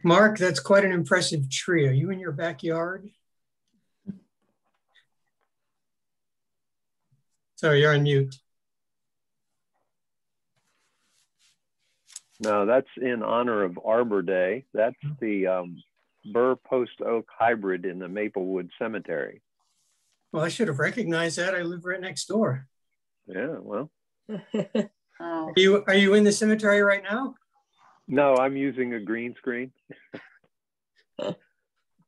Mark, that's quite an impressive tree. Are you in your backyard? Sorry, you're on mute. No, that's in honor of Arbor Day. That's the Burr Post Oak hybrid in the Maplewood Cemetery. Well, I should have recognized that. I live right next door. Yeah, well. Are you in the cemetery right now? No, I'm using a green screen.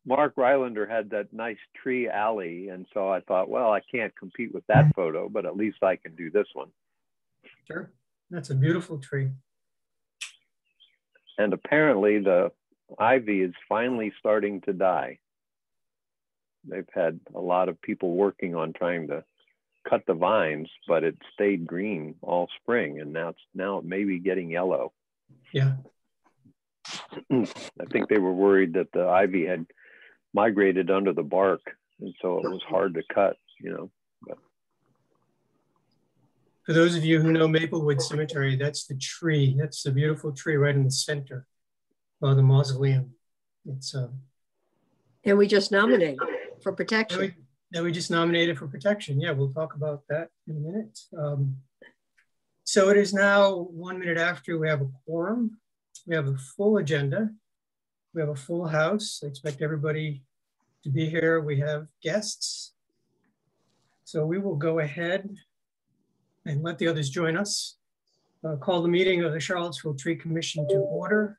Mark Rylander had that nice tree alley, and so I thought, well, I can't compete with that photo, but at least I can do this one. Sure, that's a beautiful tree. And apparently the ivy is finally starting to die. They've had a lot of people working on trying to cut the vines, but it stayed green all spring, and now it may be getting yellow. Yeah. I think they were worried that the ivy had migrated under the bark, and so it was hard to cut, you know. But. For those of you who know Maplewood Cemetery, that's the tree. That's the beautiful tree right in the center of the mausoleum. It's and we just nominated for protection. We just nominated for protection. Yeah, we'll talk about that in a minute. So it is now 1 minute after. We have a quorum. We have a full agenda. We have a full house. I expect everybody to be here. We have guests. So we will go ahead and let the others join us. Call the meeting of the Charlottesville Tree Commission to order.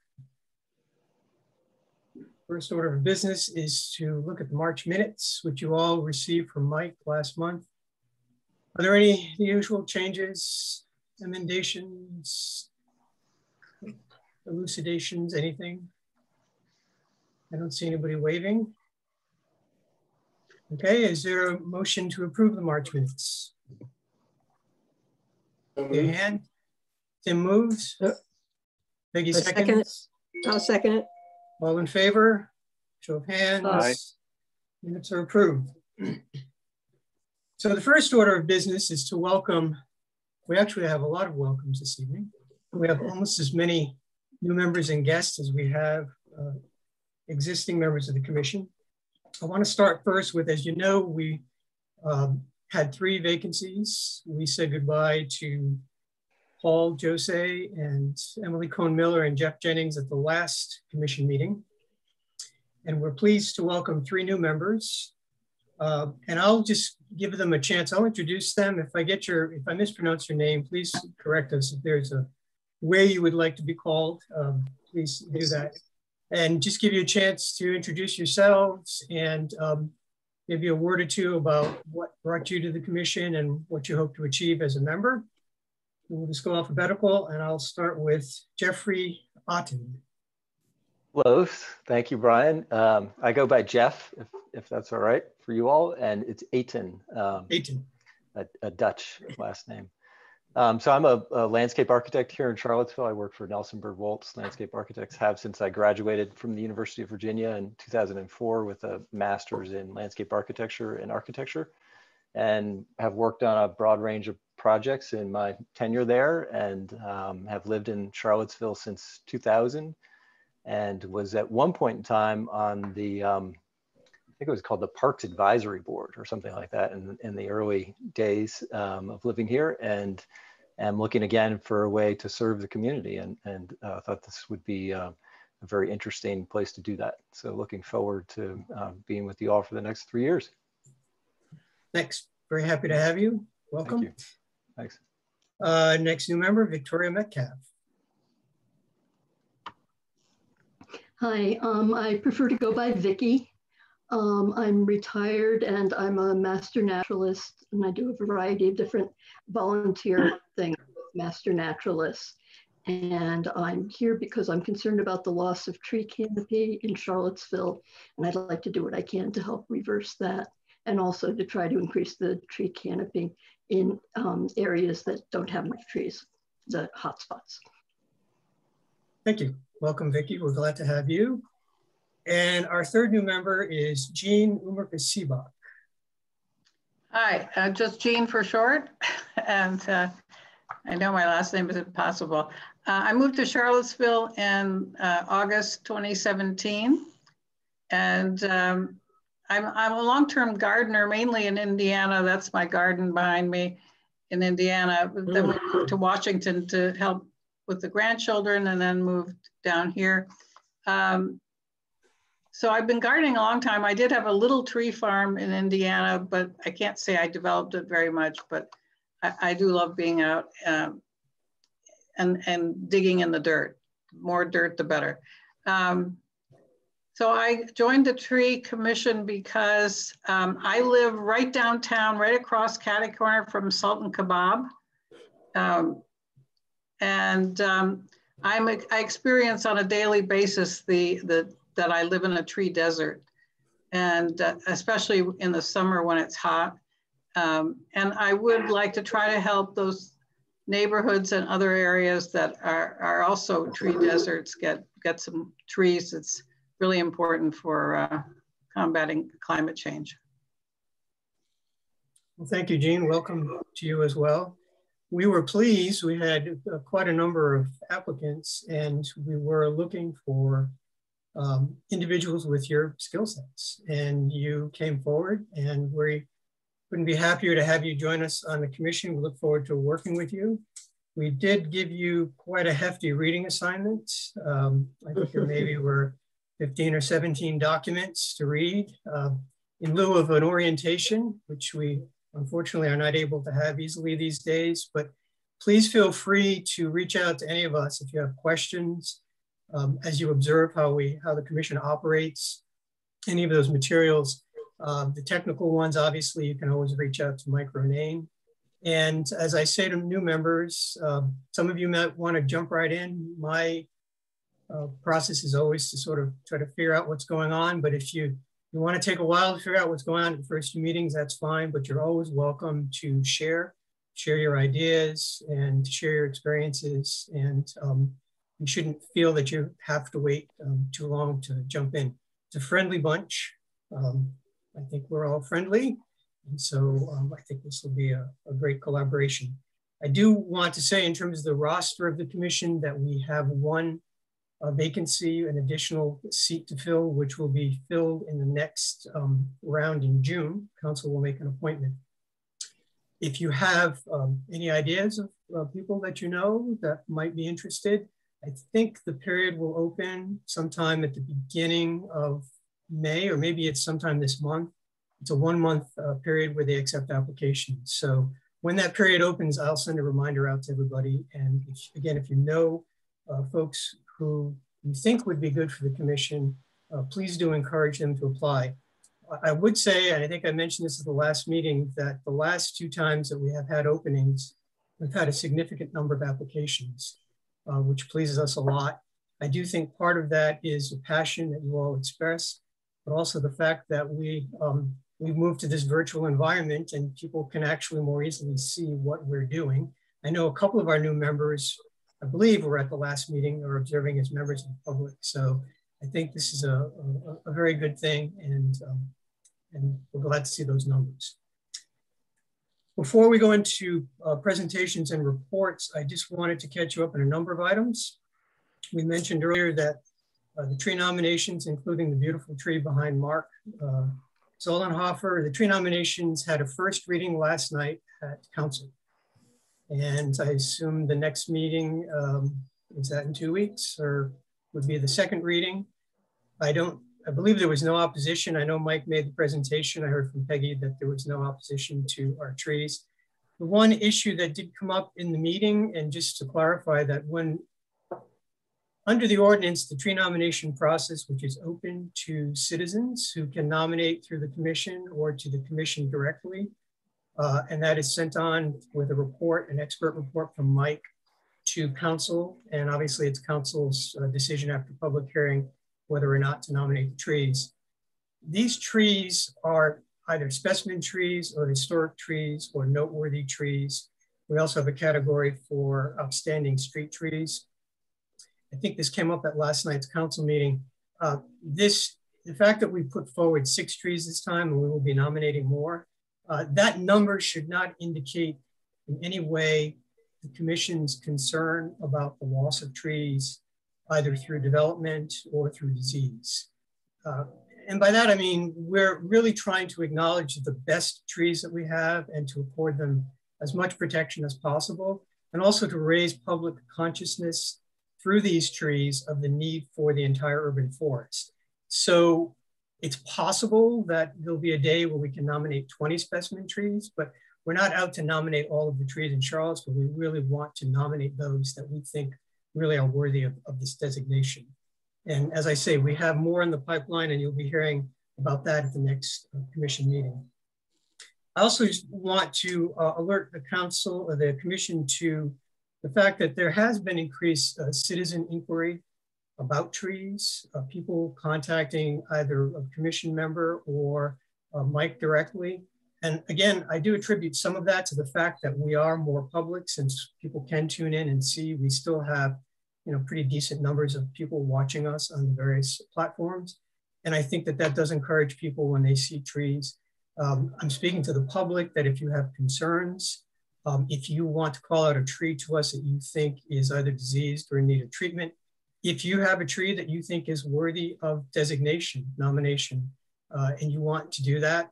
First order of business is to look at the March minutes, which you all received from Mike last month. Are there any usual changes, emendations, elucidations, anything? I don't see anybody waving. Okay, is there a motion to approve the March minutes? Your hand. Tim moves. Peggy seconds. I'll second it. All in favor? Show of hands. Aye. Minutes are approved. So the first order of business is to welcome, we actually have a lot of welcomes this evening. We have almost as many new members and guests as we have existing members of the commission. I want to start first with, as you know, we had 3 vacancies. We said goodbye to Paul Jose and Emily Cohn-Miller and Jeff Jennings at the last commission meeting. And we're pleased to welcome 3 new members. And I'll just give them a chance. I'll introduce them. If I mispronounce your name, please correct us. If there's a way you would like to be called, please do that. And just give you a chance to introduce yourselves and maybe a word or two about what brought you to the commission and what you hope to achieve as a member. We'll just go alphabetical, and I'll start with Jeffrey Otten. Hello, thank you, Brian. I go by Jeff, if that's all right for you all, and it's Aten. Aten. A Dutch last name. So I'm a landscape architect here in Charlottesville. I work for Nelson Berg Woltz Landscape Architects, have since I graduated from the University of Virginia in 2004 with a master's in landscape architecture and architecture, and have worked on a broad range of projects in my tenure there, and have lived in Charlottesville since 2000, and was at one point in time on the, I think it was called the Parks Advisory Board or something like that in the early days of living here, and am looking again for a way to serve the community, and thought this would be a very interesting place to do that. So looking forward to being with you all for the next 3 years. Thanks, very happy to have you. Welcome. Thank you. Thanks. Next new member, Victoria Metcalf. Hi, I prefer to go by Vicky. I'm retired and I'm a master naturalist, and I do a variety of different volunteer things with master naturalists. And I'm here because I'm concerned about the loss of tree canopy in Charlottesville, and I'd like to do what I can to help reverse that, and also to try to increase the tree canopy in areas that don't have much trees, the hotspots. Thank you. Welcome, Vicky. We're glad to have you. And our third new member is Jean Umerka-Seebach. Hi, just Jean for short. And I know my last name is impossible. I moved to Charlottesville in August 2017. And I'm a long-term gardener, mainly in Indiana. That's my garden behind me in Indiana. Then we moved to Washington to help with the grandchildren, and then moved down here. So I've been gardening a long time. I did have a little tree farm in Indiana, but I can't say I developed it very much, but I do love being out and digging in the dirt. More dirt, the better. So I joined the Tree Commission because I live right downtown, right across Catty Corner from Sultan Kebab. I experience on a daily basis that I live in a tree desert, and especially in the summer when it's hot. And I would like to try to help those neighborhoods and other areas that are also tree deserts get some trees. It's really important for combating climate change. Well, thank you, Jean. Welcome to you as well. We were pleased. We had quite a number of applicants, and we were looking for individuals with your skill sets. And you came forward, and we couldn't be happier to have you join us on the commission. We look forward to working with you. We did give you quite a hefty reading assignment. I think there maybe were 15 or 17 documents to read in lieu of an orientation, which we unfortunately are not able to have easily these days. But please feel free to reach out to any of us if you have questions as you observe how the commission operates, any of those materials. The technical ones, obviously, you can always reach out to Mike Ronayne. And as I say to new members, some of you might want to jump right in. My process is always to sort of try to figure out what's going on. But if you want to take a while to figure out what's going on at the first few meetings, that's fine. But you're always welcome to share your ideas and share your experiences. And you shouldn't feel that you have to wait too long to jump in. It's a friendly bunch. I think we're all friendly. And so I think this will be a great collaboration. I do want to say in terms of the roster of the commission that we have one vacancy, an additional seat to fill, which will be filled in the next round in June. Council will make an appointment. If you have any ideas of people that you know that might be interested, I think the period will open sometime at the beginning of May, or maybe it's sometime this month. It's a 1 month period where they accept applications. So when that period opens, I'll send a reminder out to everybody. And if you know folks who you think would be good for the commission, please do encourage them to apply. I would say, and I think I mentioned this at the last meeting, that the last 2 times that we have had openings, we've had a significant number of applications, which pleases us a lot. I do think part of that is the passion that you all express, but also the fact that we've moved to this virtual environment and people can actually more easily see what we're doing. I know a couple of our new members, I believe, were at the last meeting or observing as members of the public. So I think this is a very good thing, and we're glad to see those numbers. Before we go into presentations and reports, I just wanted to catch you up on a number of items. We mentioned earlier that the tree nominations, including the beautiful tree behind Mark Zollenhofer, the tree nominations had a first reading last night at council. And I assume the next meeting, is that in 2 weeks, or would be the second reading? I believe there was no opposition. I know Mike made the presentation. I heard from Peggy that there was no opposition to our trees. The one issue that did come up in the meeting, and just to clarify that under the ordinance, the tree nomination process, which is open to citizens who can nominate through the commission or to the commission directly, and that is sent on with a report, an expert report from Mike to council. And obviously it's council's decision after public hearing whether or not to nominate the trees. These trees are either specimen trees or historic trees or noteworthy trees. We also have a category for outstanding street trees. I think this came up at last night's council meeting. The fact that we put forward 6 trees this time, and we will be nominating more, that number should not indicate in any way the commission's concern about the loss of trees, either through development or through disease. And by that, I mean, we're really trying to acknowledge the best trees that we have and to afford them as much protection as possible, and also to raise public consciousness through these trees of the need for the entire urban forest. So it's possible that there'll be a day where we can nominate 20 specimen trees, but we're not out to nominate all of the trees in Charlottesville. We really want to nominate those that we think really are worthy of this designation. And as I say, we have more in the pipeline, and you'll be hearing about that at the next commission meeting. I also just want to alert the council or the commission to the fact that there has been increased citizen inquiry about trees, people contacting either a commission member or Mike directly. And again, I do attribute some of that to the fact that we are more public, since people can tune in and see. We still have, you know, pretty decent numbers of people watching us on the various platforms. And I think that that does encourage people when they see trees. I'm speaking to the public that if you have concerns, if you want to call out a tree to us that you think is either diseased or in need of treatment, if you have a tree that you think is worthy of designation, nomination, and you want to do that,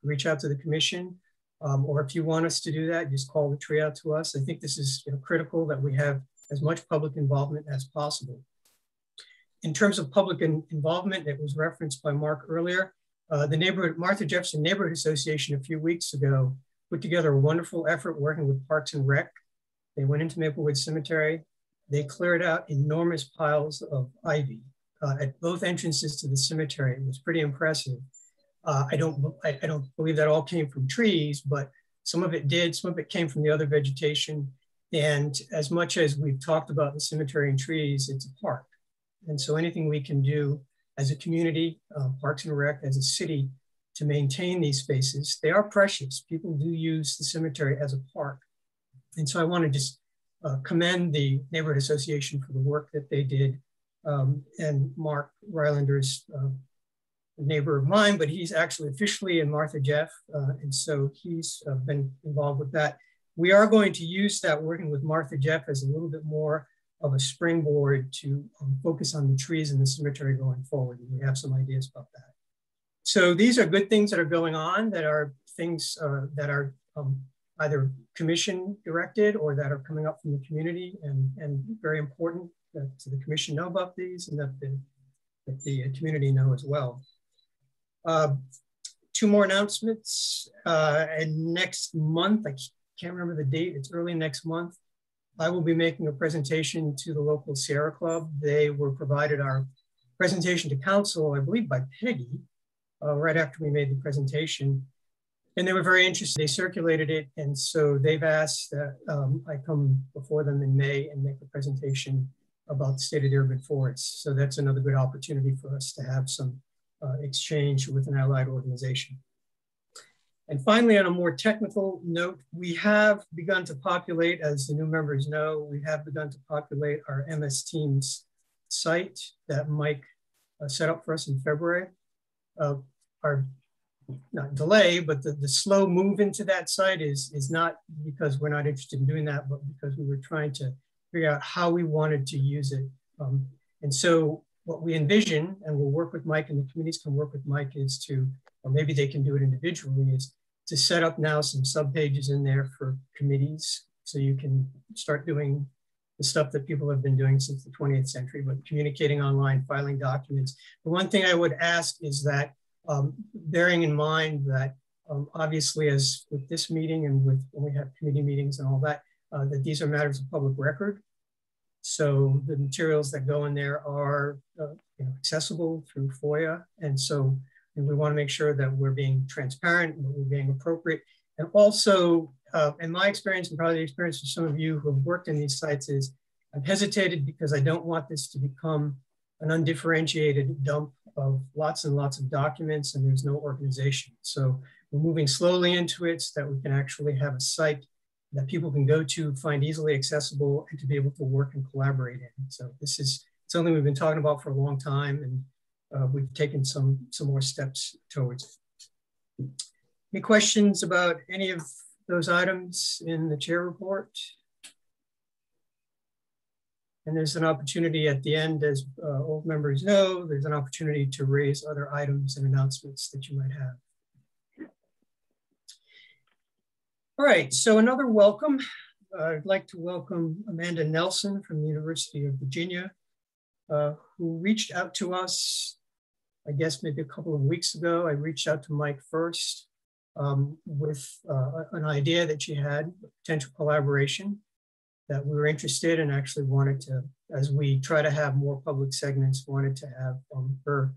reach out to the commission. Or if you want us to do that, just call the tree out to us. I think this is, you know, critical that we have as much public involvement as possible. In terms of public involvement, it was referenced by Mark earlier. The Martha Jefferson Neighborhood Association a few weeks ago put together a wonderful effort working with Parks and Rec. They went into Maplewood Cemetery. They cleared out enormous piles of ivy at both entrances to the cemetery. It was pretty impressive. I don't believe that all came from trees, but some of it did. Some of it came from the other vegetation. And as much as we've talked about the cemetery and trees, it's a park. And so anything we can do as a community, Parks and Rec, as a city, to maintain these spaces, they are precious. People do use the cemetery as a park. And so I want to just commend the Neighborhood Association for the work that they did. And Mark Rylander is a neighbor of mine, but he's actually officially in Martha Jeff. And so he's been involved with that. We are going to use that, working with Martha Jeff, as a little bit more of a springboard to focus on the trees in the cemetery going forward. And we have some ideas about that. So these are good things that are going on, that are things that are either commission directed or that are coming up from the community, and very important that the commission know about these and that the community know as well. Two more announcements. And next month, I can't remember the date, it's early next month, I will be making a presentation to the local Sierra Club. They were provided our presentation to council, I believe by Peggy, right after we made the presentation. And they were very interested. They circulated it. And so they've asked that I come before them in May and make a presentation about the state of the urban forests. So that's another good opportunity for us to have some exchange with an allied organization. And finally, on a more technical note, we have begun to populate, as the new members know, we have begun to populate our MS Teams site that Mike set up for us in February. Our not delay, but the slow move into that site is not because we're not interested in doing that, but because we were trying to figure out how we wanted to use it. And so what we envision, and we'll work with Mike, and the committees can work with Mike, is to, or maybe they can do it individually, is to set up now some subpages in there for committees. So you can start doing the stuff that people have been doing since the 20th century, but communicating online, filing documents. The one thing I would ask is that, bearing in mind that obviously, as with this meeting and with when we have committee meetings and all that, that these are matters of public record. So the materials that go in there are accessible through FOIA. And so we want to make sure that we're being transparent, and we're being appropriate. And also, in my experience, and probably the experience of some of you who have worked in these sites, is I've hesitated because I don't want this to become an undifferentiated dump of lots and lots of documents, and there's no organization. So we're moving slowly into it so that we can actually have a site that people can go to, find easily accessible, and to be able to work and collaborate in. So this is something we've been talking about for a long time, and we've taken some more steps towards it. Any questions about any of those items in the chair report? And there's an opportunity at the end, as old members know, there's an opportunity to raise other items and announcements that you might have. All right, so another welcome. I'd like to welcome Amanda Nelson from the University of Virginia, who reached out to us, I guess maybe a couple of weeks ago. I reached out to Mike first with an idea that she had, potential collaboration, that we were interested and actually wanted to, as we try to have more public segments, wanted to have her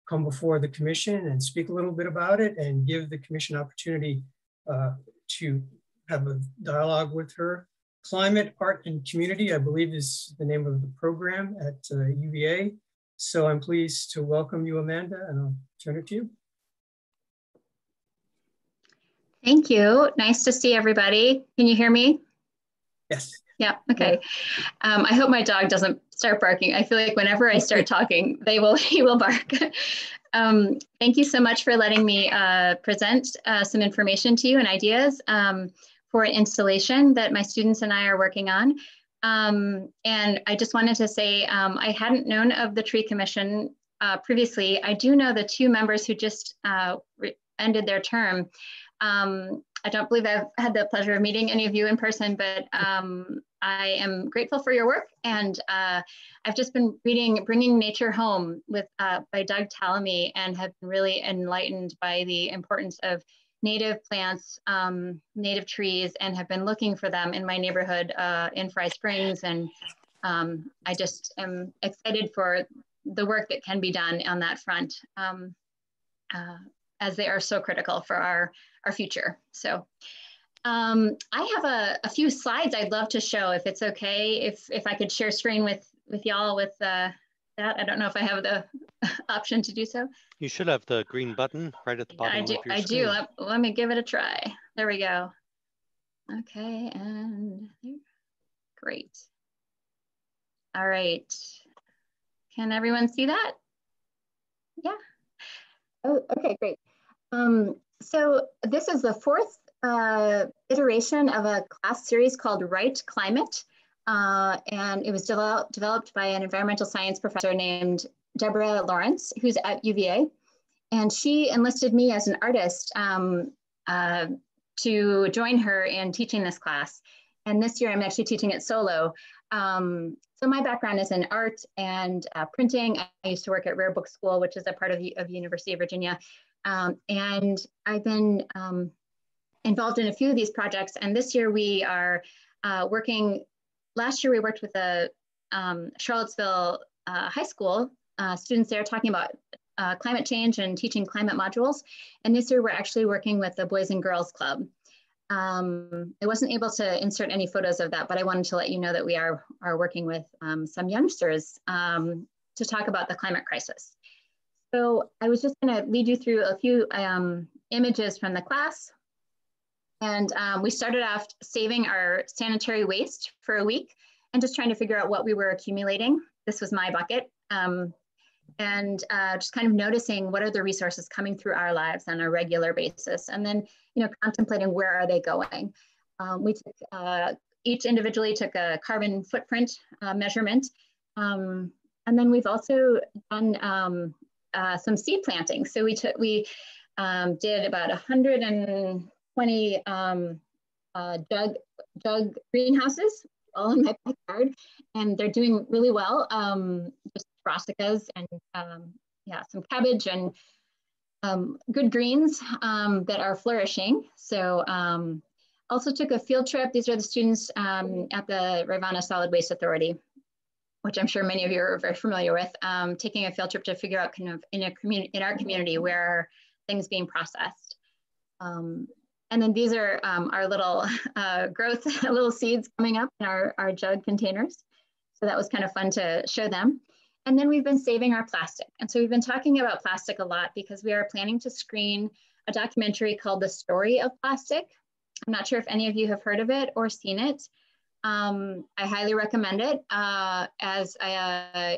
come before the commission and speak a little bit about it and give the commission opportunity to have a dialogue with her. Climate, Art, and Community, I believe, is the name of the program at UVA. So I'm pleased to welcome you, Amanda, and I'll turn it to you. Thank you. Nice to see everybody. Can you hear me? Yes. Yeah, okay. Yeah. I hope my dog doesn't start barking. I feel like whenever I start talking, he will bark. Thank you so much for letting me present some information to you and ideas for an installation that my students and I are working on. And I just wanted to say, I hadn't known of the Tree Commission previously. I do know the two members who just ended their term. I don't believe I've had the pleasure of meeting any of you in person, but I am grateful for your work. And I've just been reading Bringing Nature Home by Doug Tallamy, and have been really enlightened by the importance of native plants, native trees, and have been looking for them in my neighborhood in Fry Springs. And I just am excited for the work that can be done on that front, as they are so critical for our future. So I have a few slides I'd love to show, if it's okay, if I could share screen with y'all with that. I don't know if I have the option to do so. You should have the green button right at the bottom of your screen. I do. Let me give it a try. There we go. Okay, and great. All right. Can everyone see that? Yeah. Oh, okay, great. So this is the fourth iteration of a class series called Right Climate. And it was developed by an environmental science professor named Deborah Lawrence, who's at UVA. And she enlisted me as an artist to join her in teaching this class. And this year I'm actually teaching it solo. So my background is in art and printing. I used to work at Rare Book School, which is a part of the University of Virginia. And I've been involved in a few of these projects. And this year we are working, last year we worked with the Charlottesville High School students there talking about climate change and teaching climate modules. And this year we're actually working with the Boys and Girls Club. I wasn't able to insert any photos of that, but I wanted to let you know that we are working with some youngsters to talk about the climate crisis. So I was just going to lead you through a few images from the class. And we started off saving our sanitary waste for a week and just trying to figure out what we were accumulating. This was my bucket. And just kind of noticing what are the resources coming through our lives on a regular basis. And then, contemplating where are they going. We took, each individually took a carbon footprint measurement. And then we've also done some seed planting. So we did about 120 jug greenhouses, all in my backyard, and they're doing really well. Just brassicas and yeah, some cabbage and good greens that are flourishing. So also took a field trip. These are the students at the Rivanna Solid Waste Authority, which I'm sure many of you are very familiar with, taking a field trip to figure out kind of in our community where are things being processed. And then these are our little growth, little seeds coming up in our jug containers. So that was kind of fun to show them. And then we've been saving our plastic. And so we've been talking about plastic a lot because we are planning to screen a documentary called The Story of Plastic. I'm not sure if any of you have heard of it or seen it. I highly recommend it as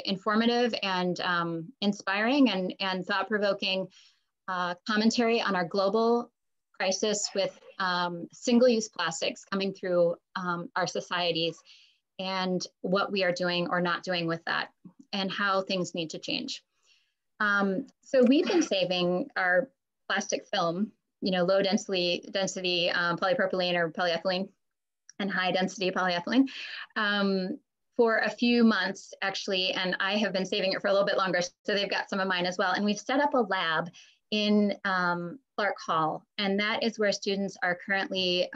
informative and inspiring and thought-provoking commentary on our global crisis with single-use plastics coming through our societies. and what we are doing or not doing with that, and how things need to change. So we've been saving our plastic film, low density polypropylene or polyethylene and high density polyethylene for a few months actually, and I have been saving it for a little bit longer, so they've got some of mine as well. And we've set up a lab in Clark Hall, and that is where students are currently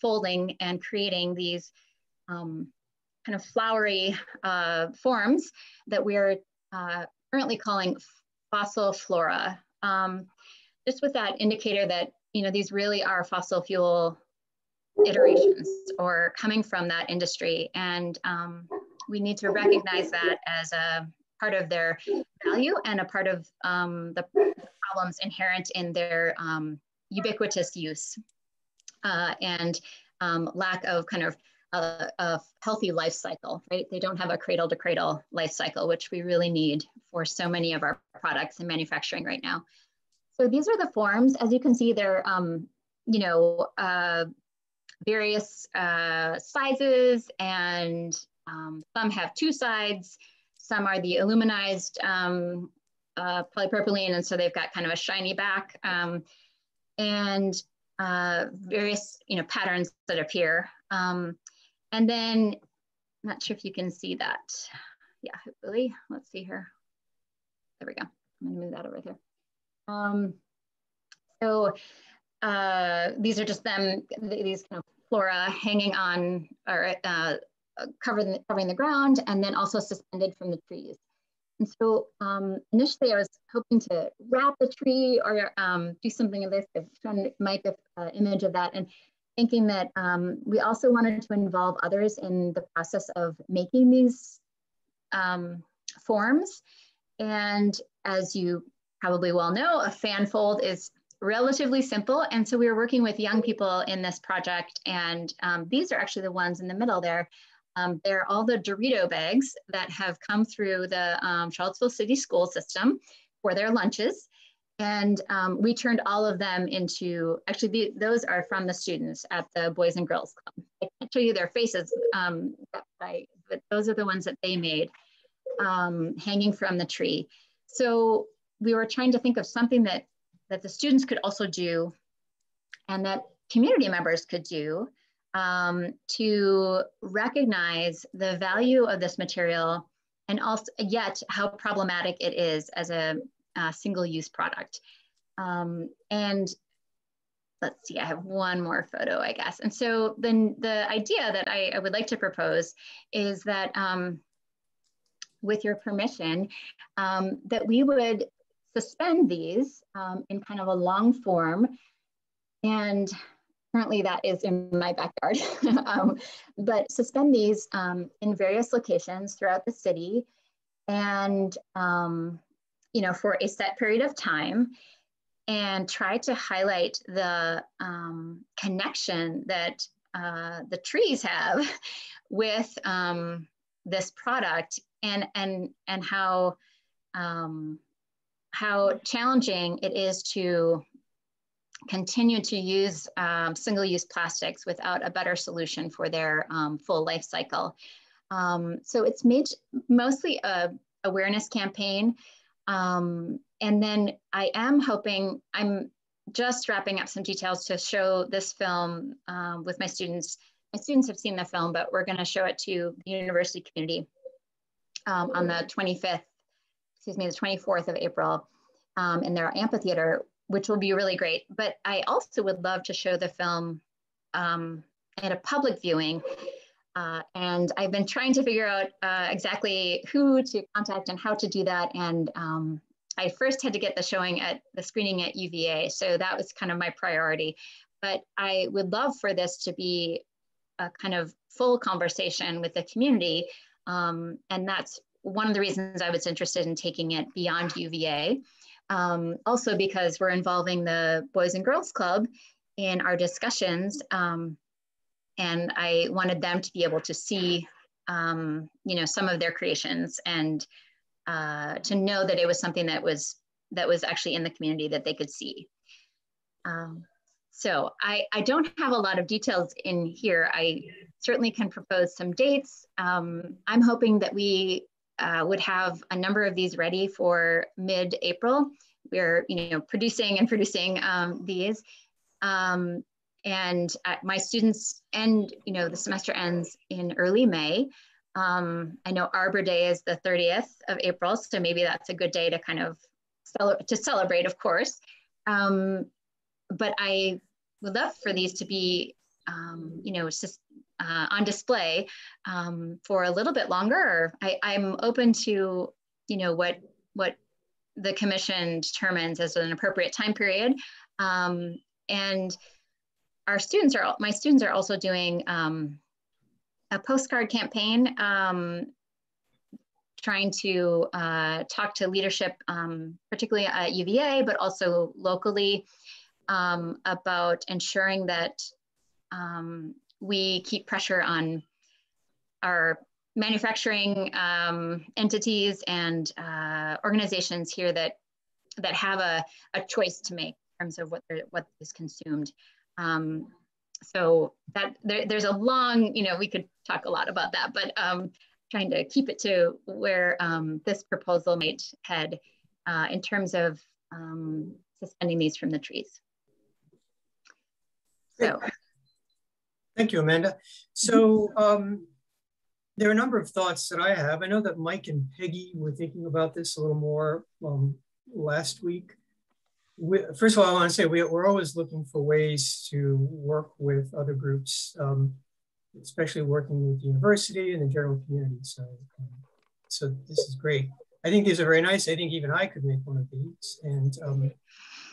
folding and creating these kind of flowery forms that we're currently calling fossil flora. Just with that indicator that, these really are fossil fuel iterations or coming from that industry. And we need to recognize that as a part of their value and a part of the problems inherent in their ubiquitous use and lack of kind of a healthy life cycle, right? They don't have a cradle to cradle life cycle, which we really need for so many of our products in manufacturing right now. So these are the forms. As you can see, they're, various sizes, and some have 2 sides. Some are the aluminized polypropylene, and so they've got kind of a shiny back, and various patterns that appear. And then, I'm not sure if you can see that. Yeah, hopefully. Let's see here. There we go. I'm gonna move that over there. So these are just them, these kind of flora hanging on or covering the ground, and then also suspended from the trees. And so initially I was hoping to wrap the tree or do something of this. I've shown Mike an image of that, and thinking that we also wanted to involve others in the process of making these forms. And as you probably well know, a fan fold is relatively simple. And so we were working with young people in this project, and these are actually the ones in the middle there. They're all the Dorito bags that have come through the Charlottesville City School System for their lunches. And we turned all of them into, actually those are from the students at the Boys and Girls Club. I can't show you their faces, but those are the ones that they made hanging from the tree. So we were trying to think of something that the students could also do and that community members could do to recognize the value of this material, and also yet how problematic it is as a single-use product. And let's see, I have one more photo, I guess. And so then the idea that I would like to propose is that with your permission, that we would suspend these in kind of a long form. And currently that is in my backyard, but suspend these in various locations throughout the city, and for a set period of time, and try to highlight the connection that the trees have with this product, and how challenging it is to continue to use single-use plastics without a better solution for their full life cycle. So it's made mostly a awareness campaign. And then I am hoping, I'm just wrapping up some details to show this film with my students. My students have seen the film, but we're going to show it to the university community on the 24th of April in their amphitheater, which will be really great. But I also would love to show the film at a public viewing. And I've been trying to figure out exactly who to contact and how to do that. And I first had to get the screening at UVA. So that was kind of my priority. But I would love for this to be a kind of full conversation with the community. And that's one of the reasons I was interested in taking it beyond UVA. Also because we're involving the Boys and Girls Club in our discussions. And I wanted them to be able to see, some of their creations, and to know that it was something that was actually in the community that they could see. So I don't have a lot of details in here. I certainly can propose some dates. I'm hoping that we would have a number of these ready for mid-April. We're producing these. And my students end, the semester ends in early May. I know Arbor Day is the 30th of April, so maybe that's a good day to kind of celebrate, of course. But I would love for these to be, just on display for a little bit longer. I'm open to, what the commission determines as an appropriate time period. And my students are also doing a postcard campaign, trying to talk to leadership, particularly at UVA, but also locally, about ensuring that we keep pressure on our manufacturing entities and organizations here that have a choice to make in terms of what is consumed. So that there's a long, we could talk a lot about that, but trying to keep it to where this proposal might head in terms of suspending these from the trees. So. Thank you, Amanda. So there are a number of thoughts that I have. I know that Mike and Peggy were thinking about this a little more last week. First of all, I want to say we're always looking for ways to work with other groups, especially working with the university and the general community. So this is great. I think these are very nice. I think even I could make one of these. And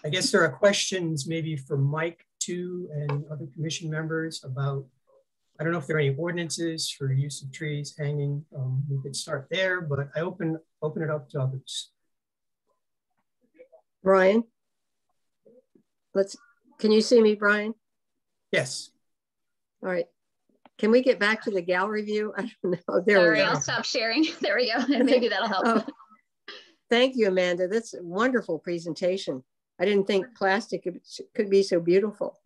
I guess there are questions maybe for Mike too and other commission members about, I don't know if there are any ordinances for use of trees hanging. We could start there, but I open it up to others. Brian? Can you see me, Brian? Yes. All right. Can we get back to the gallery view? I don't know. Sorry, I'll stop sharing. There we go. And maybe that'll help. Oh, thank you, Amanda. That's a wonderful presentation. I didn't think plastic could be so beautiful.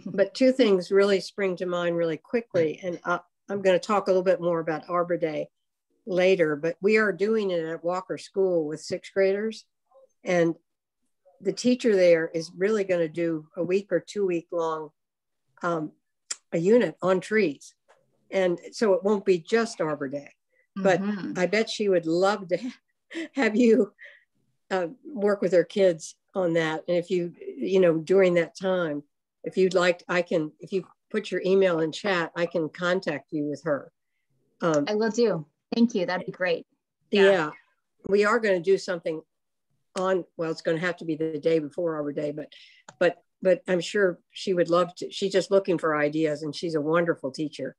But two things really spring to mind really quickly. And I'm going to talk a little bit more about Arbor Day later, but we are doing it at Walker School with 6th graders. And the teacher there is really going to do a week or 2 week long a unit on trees. And so it won't be just Arbor Day, but I bet she would love to have you work with her kids on that. And if you, during that time, if you'd like, if you put your email in chat, I can contact you with her. I will do. Thank you. That'd be great. Yeah. We are going to do something well, it's going to have to be the day before Arbor Day, but I'm sure she would love to. She's just looking for ideas and she's a wonderful teacher.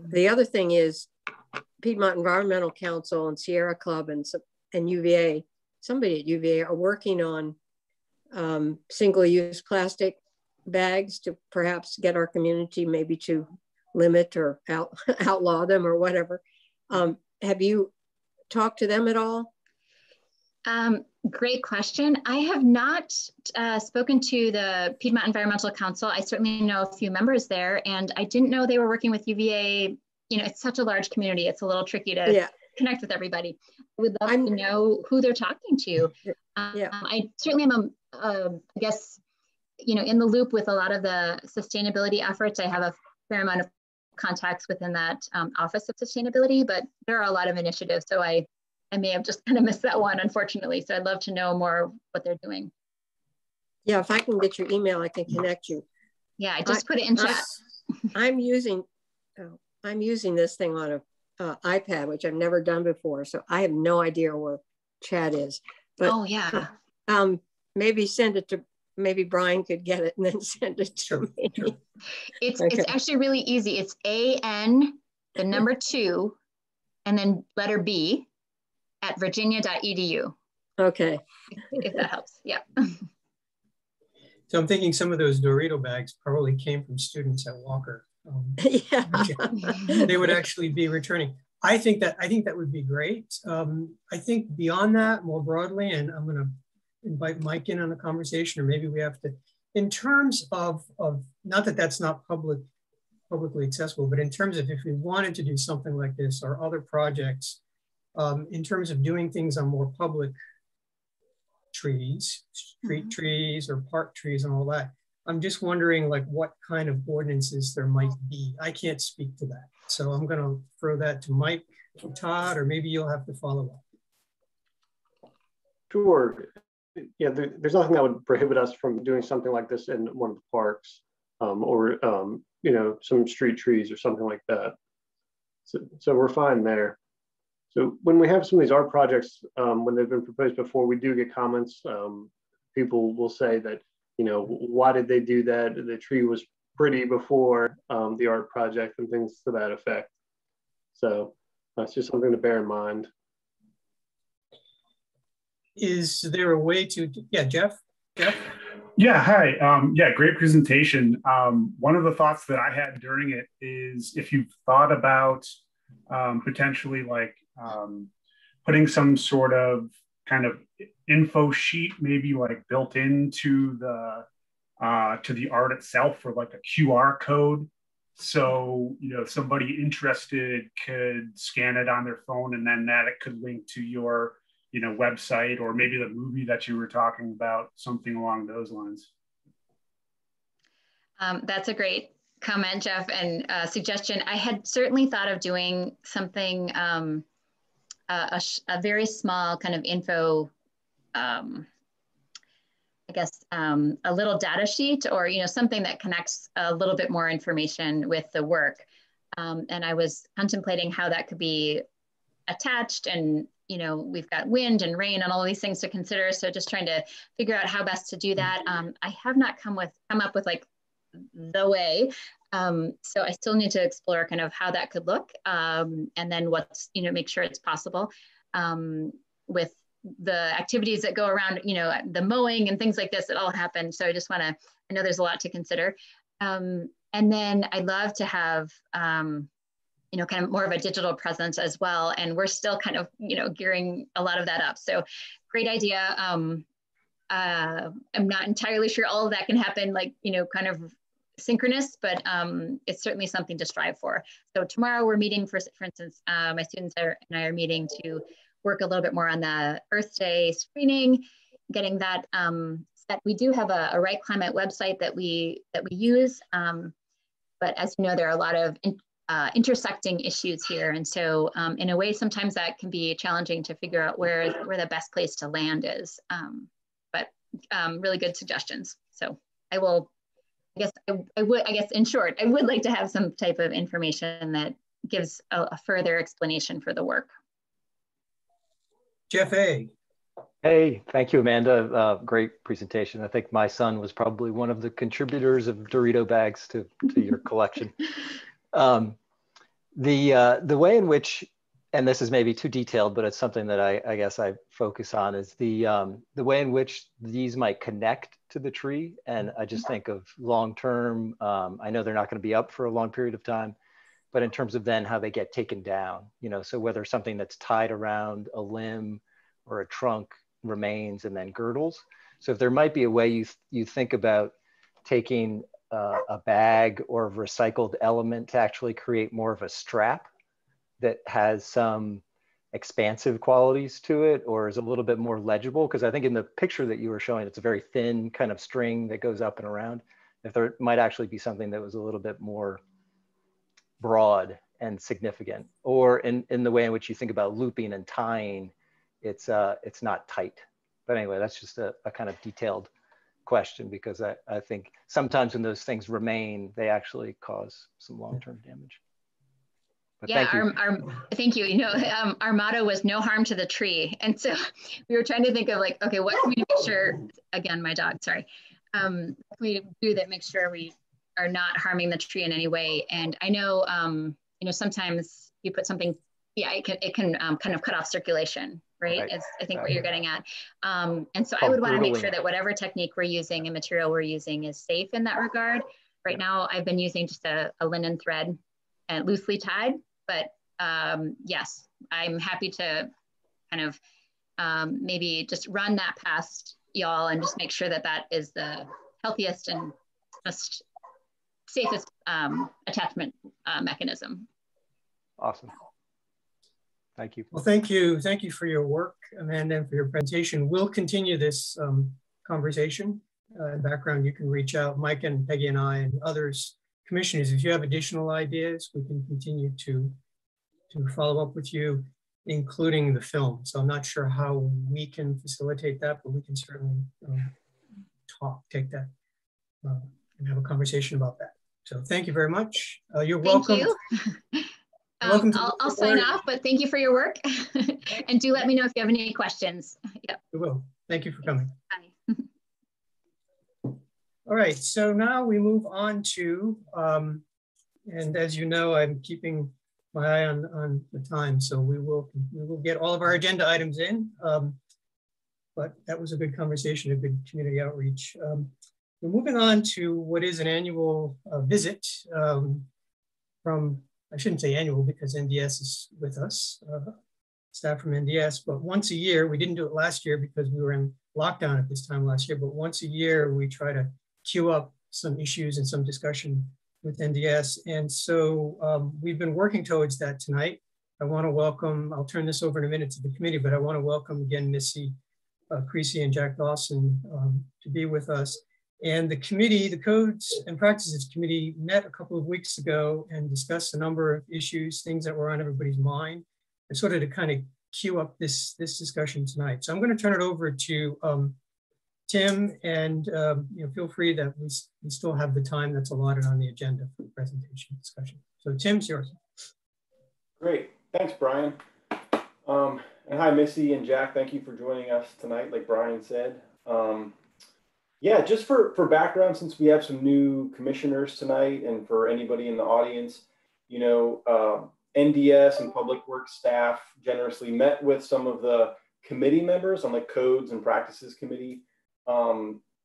The other thing is Piedmont Environmental Council and Sierra Club and UVA, somebody at UVA are working on single-use plastic bags to perhaps get our community maybe to limit or outlaw them or whatever. Have you talked to them at all? Great question. I have not spoken to the Piedmont Environmental Council. I certainly know a few members there, and I didn't know they were working with UVA. It's such a large community. It's a little tricky to connect with everybody. I would love to know who they're talking to. I certainly am, I guess, in the loop with a lot of the sustainability efforts. I have a fair amount of contacts within that Office of Sustainability, but there are a lot of initiatives. So I may have just kind of missed that one, unfortunately. So I'd love to know more what they're doing. Yeah, if I can get your email, I can connect you. Yeah, I just put it in chat. I'm using this thing on a iPad, which I've never done before. So I have no idea where chat is. But maybe send it to, maybe Brian could get it and then send it to me. It's actually really easy. It's AN, the number 2, and then letter B at virginia.edu. Okay. If that helps, yeah. So I'm thinking some of those Dorito bags probably came from students at Walker. They would actually be returning. I think that would be great. I think beyond that, more broadly, and I'm going to invite Mike in on the conversation, or maybe we have to in terms of not that that's not publicly accessible, but in terms of if we wanted to do something like this or other projects, in terms of doing things on more public trees, street trees or park trees and all that, I'm just wondering like what kind of ordinances there might be. I can't speak to that. So I'm gonna throw that to Mike, Todd, or maybe you'll have to follow up. Sure. Yeah, there's nothing that would prohibit us from doing something like this in one of the parks or, you know, some street trees or something like that. So we're fine there. So when we have some of these art projects, when they've been proposed before, we do get comments. People will say that, you know, why did they do that? The tree was pretty before the art project and things to that effect. So that's just something to bear in mind. Is there a way to, yeah, Jeff? Yeah, hi. Yeah, great presentation. One of the thoughts that I had during it is if you've thought about potentially like putting some sort of kind of info sheet, maybe like built into the to the art itself for like a QR code. So, you know, somebody interested could scan it on their phone and then that it could link to your, you know, website or maybe the movie that you were talking about, something along those lines. That's a great comment, Jeff, and suggestion. I had certainly thought of doing something, a very small kind of info, I guess, a little data sheet or, you know, something that connects a little bit more information with the work. And I was contemplating how that could be attached and, you know, we've got wind and rain and all these things to consider. So just trying to figure out how best to do that. I have not come up with like the way. So I still need to explore kind of how that could look. And then what's, you know, make sure it's possible with the activities that go around, you know, the mowing and things like this that all happen. So I just want to, I know there's a lot to consider. And then I'd love to have, you know, kind of more of a digital presence as well. And we're still kind of, you know, gearing a lot of that up. So great idea. I'm not entirely sure all of that can happen like, you know, kind of synchronous, but it's certainly something to strive for. So tomorrow we're meeting for instance, my students and I are meeting to work a little bit more on the Earth Day screening, getting that set. We do have a Right Climate website that we use, but as you know, there are a lot of intersecting issues here. And so in a way, sometimes that can be challenging to figure out where the best place to land is. But really good suggestions. So I will, I guess in short, I would like to have some type of information that gives a further explanation for the work. Jeff A. Hey, thank you, Amanda. Great presentation. I think my son was probably one of the contributors of Dorito bags to your collection. The way in which, and this is maybe too detailed, but it's something that I guess I focus on, is the way in which these might connect to the tree. And I just think of long-term, I know they're not going to be up for a long period of time, but in terms of then how they get taken down, you know, so whether something that's tied around a limb or a trunk remains and then girdles. So if there might be a way you think about taking a bag or a recycled element to actually create more of a strap that has some expansive qualities to it or is a little bit more legible. Because I think in the picture that you were showing, it's a very thin kind of string that goes up and around. If there might actually be something that was a little bit more broad and significant, or in the way in which you think about looping and tying, it's not tight. But anyway, that's just a kind of detailed question, because I think sometimes when those things remain, they actually cause some long-term damage. But yeah, thank you. You know, our motto was no harm to the tree. And so we were trying to think of like, okay, what can we make sure, again, my dog, sorry, what can we do that makes sure we are not harming the tree in any way? And I know, you know, sometimes you put something, yeah, it can kind of cut off circulation, right? Is I think what you're getting at. And so I would want to make sure that whatever technique we're using and material we're using is safe in that regard. Right now, I've been using just a linen thread and loosely tied, but yes, I'm happy to kind of maybe just run that past y'all and just make sure that that is the healthiest and most safest attachment mechanism. Awesome. Thank you. Well, thank you. Thank you for your work, Amanda, and for your presentation. We'll continue this conversation. In background, you can reach out, Mike and Peggy and I and others, commissioners, if you have additional ideas, we can continue to follow up with you, including the film. So I'm not sure how we can facilitate that, but we can certainly take that and have a conversation about that. So thank you very much. You're welcome. Thank you. I'll sign off, but thank you for your work. And do let me know if you have any questions. Yep. We will. Thank you for coming. Bye. All right, so now we move on to, and as you know, I'm keeping my eye on the time, so we will get all of our agenda items in. But that was a good conversation, a good community outreach. We're moving on to what is an annual visit from, I shouldn't say annual because NDS is with us, staff from NDS, but once a year, we didn't do it last year because we were in lockdown at this time last year, but once a year we try to queue up some issues and some discussion with NDS. And so we've been working towards that tonight. I want to welcome, I'll turn this over in a minute to the committee, but I want to welcome again Missy Creasy and Jack Dawson to be with us. And the committee, the Codes and Practices Committee, met a couple of weeks ago and discussed a number of issues, things that were on everybody's mind, and sort of to kind of queue up this discussion tonight. So I'm going to turn it over to Tim, and feel free that we still have the time that's allotted on the agenda for the presentation discussion. So Tim's yours. Great, thanks, Brian. And hi, Missy and Jack. Thank you for joining us tonight, like Brian said. Yeah, just for background, since we have some new commissioners tonight, and for anybody in the audience, NDS and Public Works staff generously met with some of the committee members on the Codes and Practices Committee,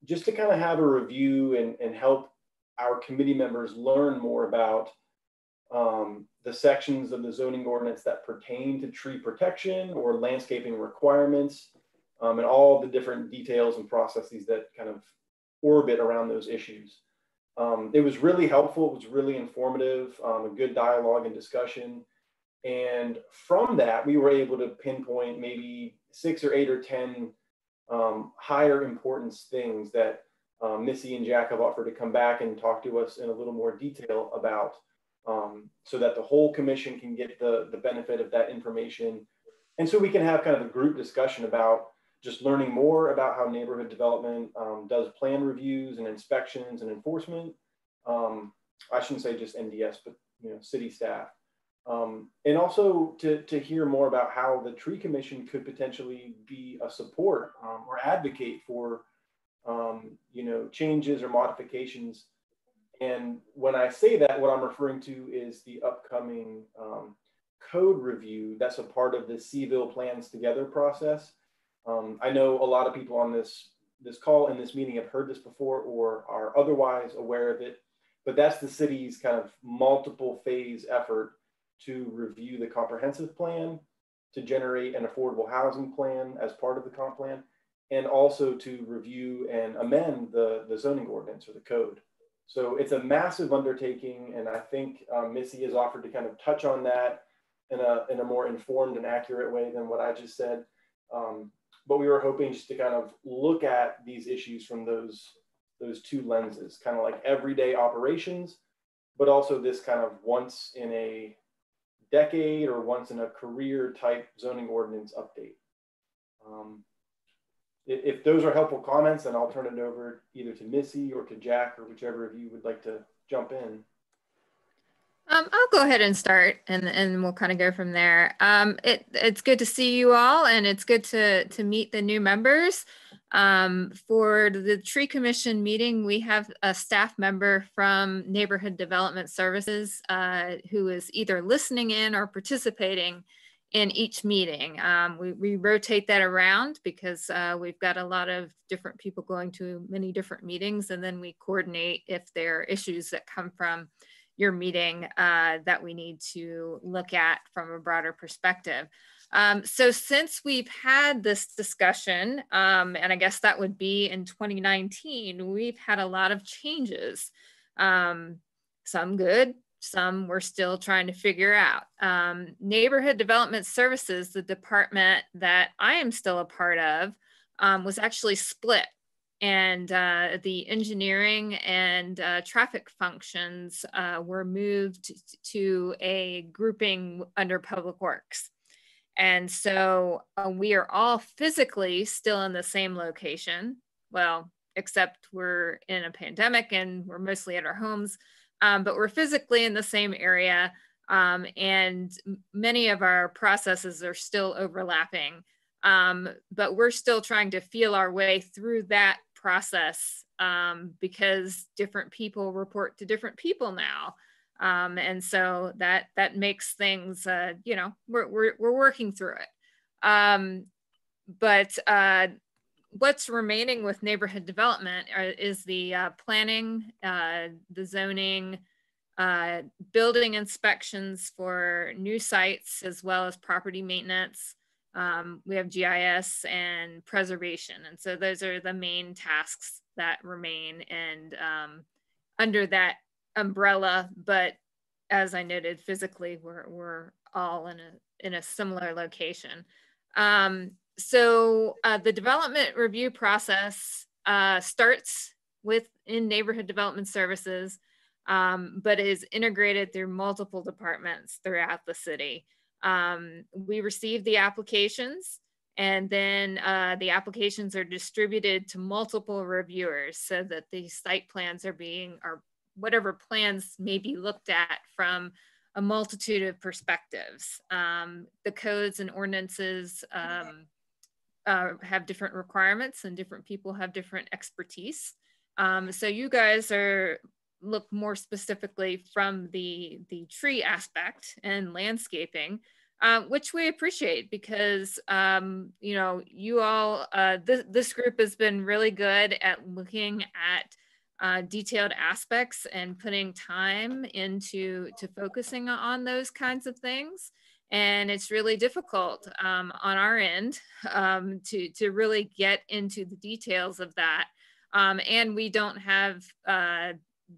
just to kind of have a review and help our committee members learn more about the sections of the zoning ordinance that pertain to tree protection or landscaping requirements, and all the different details and processes that kind of orbit around those issues. It was really helpful. It was really informative, a good dialogue and discussion. And from that, we were able to pinpoint maybe 6 or 8 or 10 higher importance things that Missy and Jack have offered to come back and talk to us in a little more detail about, so that the whole commission can get the benefit of that information. And so we can have kind of a group discussion about just learning more about how neighborhood development does plan reviews and inspections and enforcement. I shouldn't say just NDS, but city staff. And also to hear more about how the Tree Commission could potentially be a support or advocate for changes or modifications. And when I say that, what I'm referring to is the upcoming code review that's a part of the Seville Plans Together process. I know a lot of people on this call and this meeting have heard this before or are otherwise aware of it, but that's the city's kind of multiple phase effort to review the comprehensive plan, to generate an affordable housing plan as part of the comp plan, and also to review and amend the zoning ordinance or the code. So it's a massive undertaking, and I think Missy has offered to kind of touch on that in a more informed and accurate way than what I just said. But we were hoping just to kind of look at these issues from those two lenses, kind of like everyday operations, but also this kind of once in a decade or once in a career type zoning ordinance update. If those are helpful comments, then I'll turn it over either to Missy or to Jack or whichever of you would like to jump in. I'll go ahead and start, and we'll kind of go from there. It's good to see you all, and it's good to meet the new members. For the Tree Commission meeting, we have a staff member from Neighborhood Development Services who is either listening in or participating in each meeting. We rotate that around because we've got a lot of different people going to many different meetings, and then we coordinate if there are issues that come from your meeting that we need to look at from a broader perspective. So since we've had this discussion, and I guess that would be in 2019, we've had a lot of changes. Some good, some we're still trying to figure out. Neighborhood Development Services, the department that I am still a part of, was actually split. And the engineering and traffic functions were moved to a grouping under Public Works. And so we are all physically still in the same location. Well, except we're in a pandemic and we're mostly at our homes, but we're physically in the same area. And many of our processes are still overlapping, but we're still trying to feel our way through that process because different people report to different people now. And so that makes things, you know, we're working through it. But what's remaining with neighborhood development is the planning, the zoning, building inspections for new sites, as well as property maintenance. We have GIS and preservation. And so those are the main tasks that remain. And under that umbrella, but as I noted, physically we're all in a similar location. So the development review process starts in Neighborhood Development Services, but is integrated through multiple departments throughout the city. We receive the applications, and then the applications are distributed to multiple reviewers so that the site plans are whatever plans may be looked at from a multitude of perspectives. The codes and ordinances have different requirements, and different people have different expertise. So you guys look more specifically from the tree aspect and landscaping, which we appreciate because, you know, you all, this group has been really good at looking at detailed aspects and putting time into focusing on those kinds of things. And it's really difficult on our end to really get into the details of that. And we don't have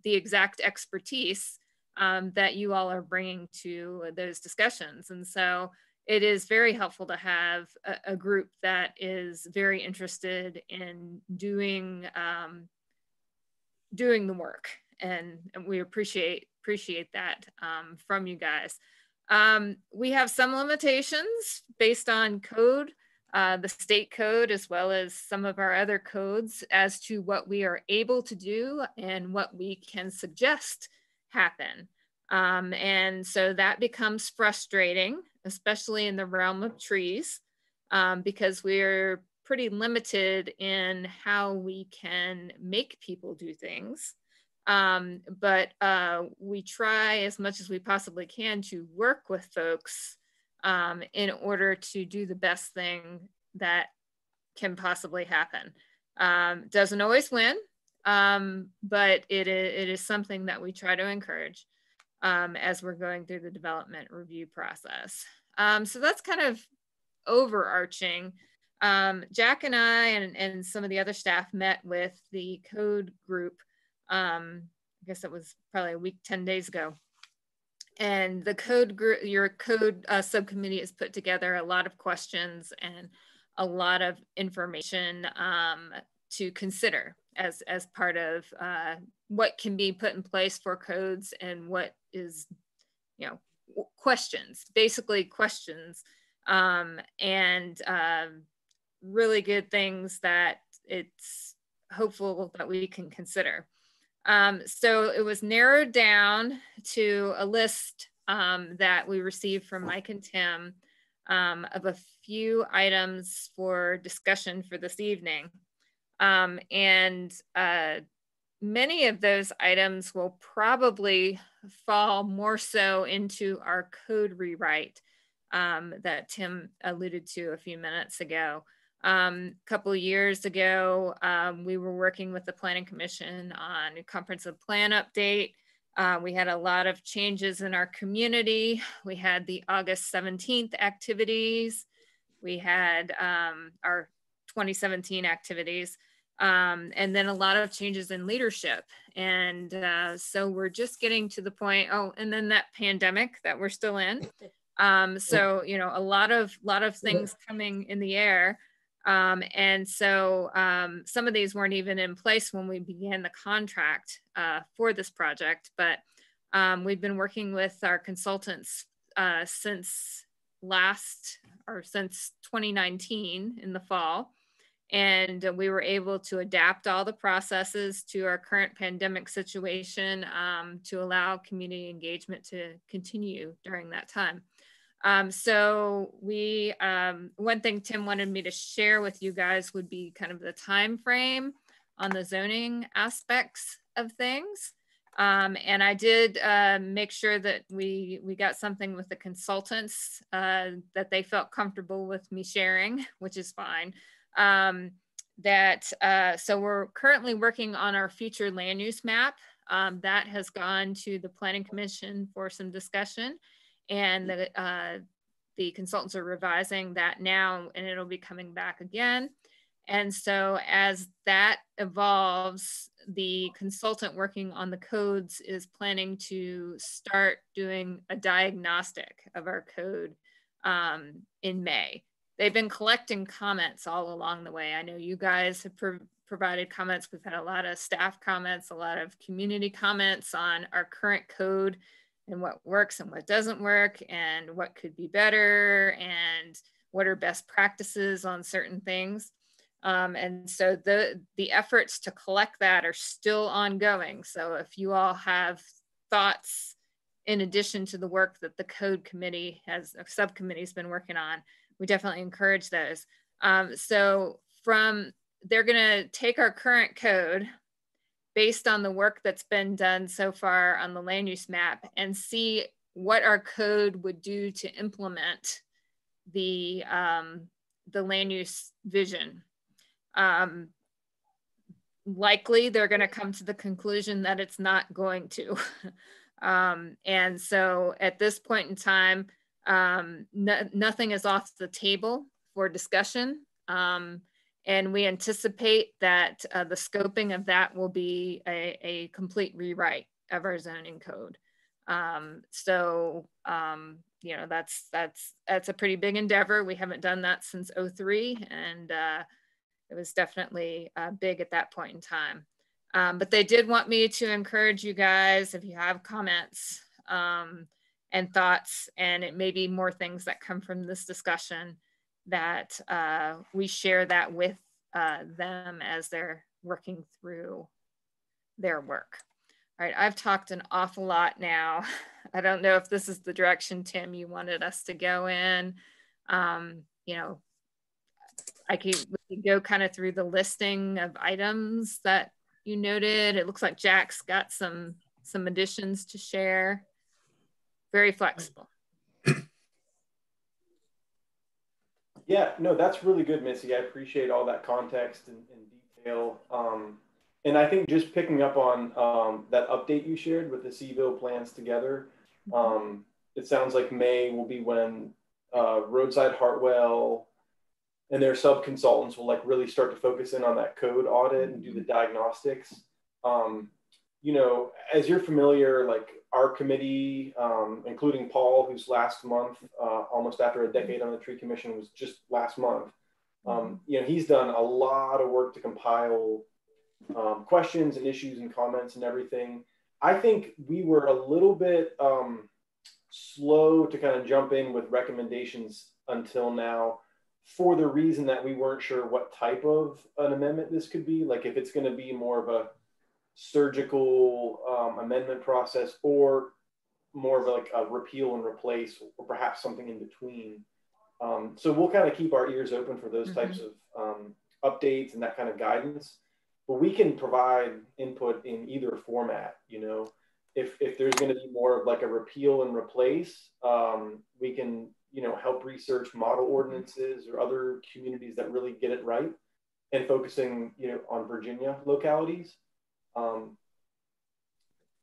the exact expertise that you all are bringing to those discussions. And so it is very helpful to have a group that is very interested in doing the work. And we appreciate that from you guys. We have some limitations based on code, the state code, as well as some of our other codes as to what we are able to do and what we can suggest happen. And so that becomes frustrating, especially in the realm of trees, because we're pretty limited in how we can make people do things. But we try as much as we possibly can to work with folks in order to do the best thing that can possibly happen. Doesn't always win, but it is something that we try to encourage as we're going through the development review process. So that's kind of overarching. Jack and I and some of the other staff met with the code group. I guess it was probably a week, 10 days ago. And the code group, your code subcommittee has put together a lot of questions and a lot of information to consider as part of what can be put in place for codes and what is, you know, questions, basically questions, and really good things that it's hopeful that we can consider. So it was narrowed down to a list that we received from Mike and Tim of a few items for discussion for this evening. And many of those items will probably fall more so into our code rewrite that Tim alluded to a few minutes ago. A couple of years ago, we were working with the Planning Commission on a comprehensive plan update. We had a lot of changes in our community. We had the August 17th activities. We had our 2017 activities, and then a lot of changes in leadership. And so we're just getting to the point, oh, and then that pandemic that we're still in. So, you know, a lot of things coming in the air. And so some of these weren't even in place when we began the contract for this project, but we've been working with our consultants since 2019 in the fall. And we were able to adapt all the processes to our current pandemic situation to allow community engagement to continue during that time. So we, one thing Tim wanted me to share with you guys would be kind of the time frame on the zoning aspects of things. And I did make sure that we got something with the consultants that they felt comfortable with me sharing, which is fine. So we're currently working on our future land use map. That has gone to the Planning Commission for some discussion, and the consultants are revising that now, and it'll be coming back again. And so as that evolves, the consultant working on the codes is planning to start doing a diagnostic of our code in May. They've been collecting comments all along the way. I know you guys have provided comments. We've had a lot of staff comments, a lot of community comments on our current code and what works and what doesn't work and what could be better and what are best practices on certain things. And so the efforts to collect that are still ongoing. So if you all have thoughts in addition to the work that the code committee subcommittee has been working on, we definitely encourage those. So they're gonna take our current code based on the work that's been done so far on the land use map and see what our code would do to implement the land use vision. Likely they're going to come to the conclusion that it's not going to. And so at this point in time, nothing is off the table for discussion. And we anticipate that the scoping of that will be a complete rewrite of our zoning code. You know, that's a pretty big endeavor. We haven't done that since '03, and it was definitely big at that point in time. But they did want me to encourage you guys, if you have comments and thoughts, and it may be more things that come from this discussion, that we share that with them as they're working through their work. All right, I've talked an awful lot now. I don't know if this is the direction, Tim, you wanted us to go in. You know, we could go kind of through the listing of items that you noted. It looks like Jack's got some additions to share. Very flexible. Yeah, no, that's really good, Missy. I appreciate all that context and detail. And I think just picking up on that update you shared with the CVille plans together, it sounds like May will be when Roadside Hartwell and their sub-consultants will like really start to focus in on that code audit and do the diagnostics. You know, as you're familiar, like our committee, including Paul, who's last month, almost after a decade on the tree commission, was just last month. You know, he's done a lot of work to compile questions and issues and comments and everything. I think we were a little bit slow to kind of jump in with recommendations until now, for the reason that we weren't sure what type of an amendment this could be. Like if it's going to be more of a surgical amendment process or more of like a repeal and replace, or perhaps something in between. So we'll kind of keep our ears open for those types of updates and that kind of guidance. But we can provide input in either format, you know. If there's going to be more of like a repeal and replace, we can, you know, help research model ordinances or other communities that really get it right, and focusing, you know, on Virginia localities.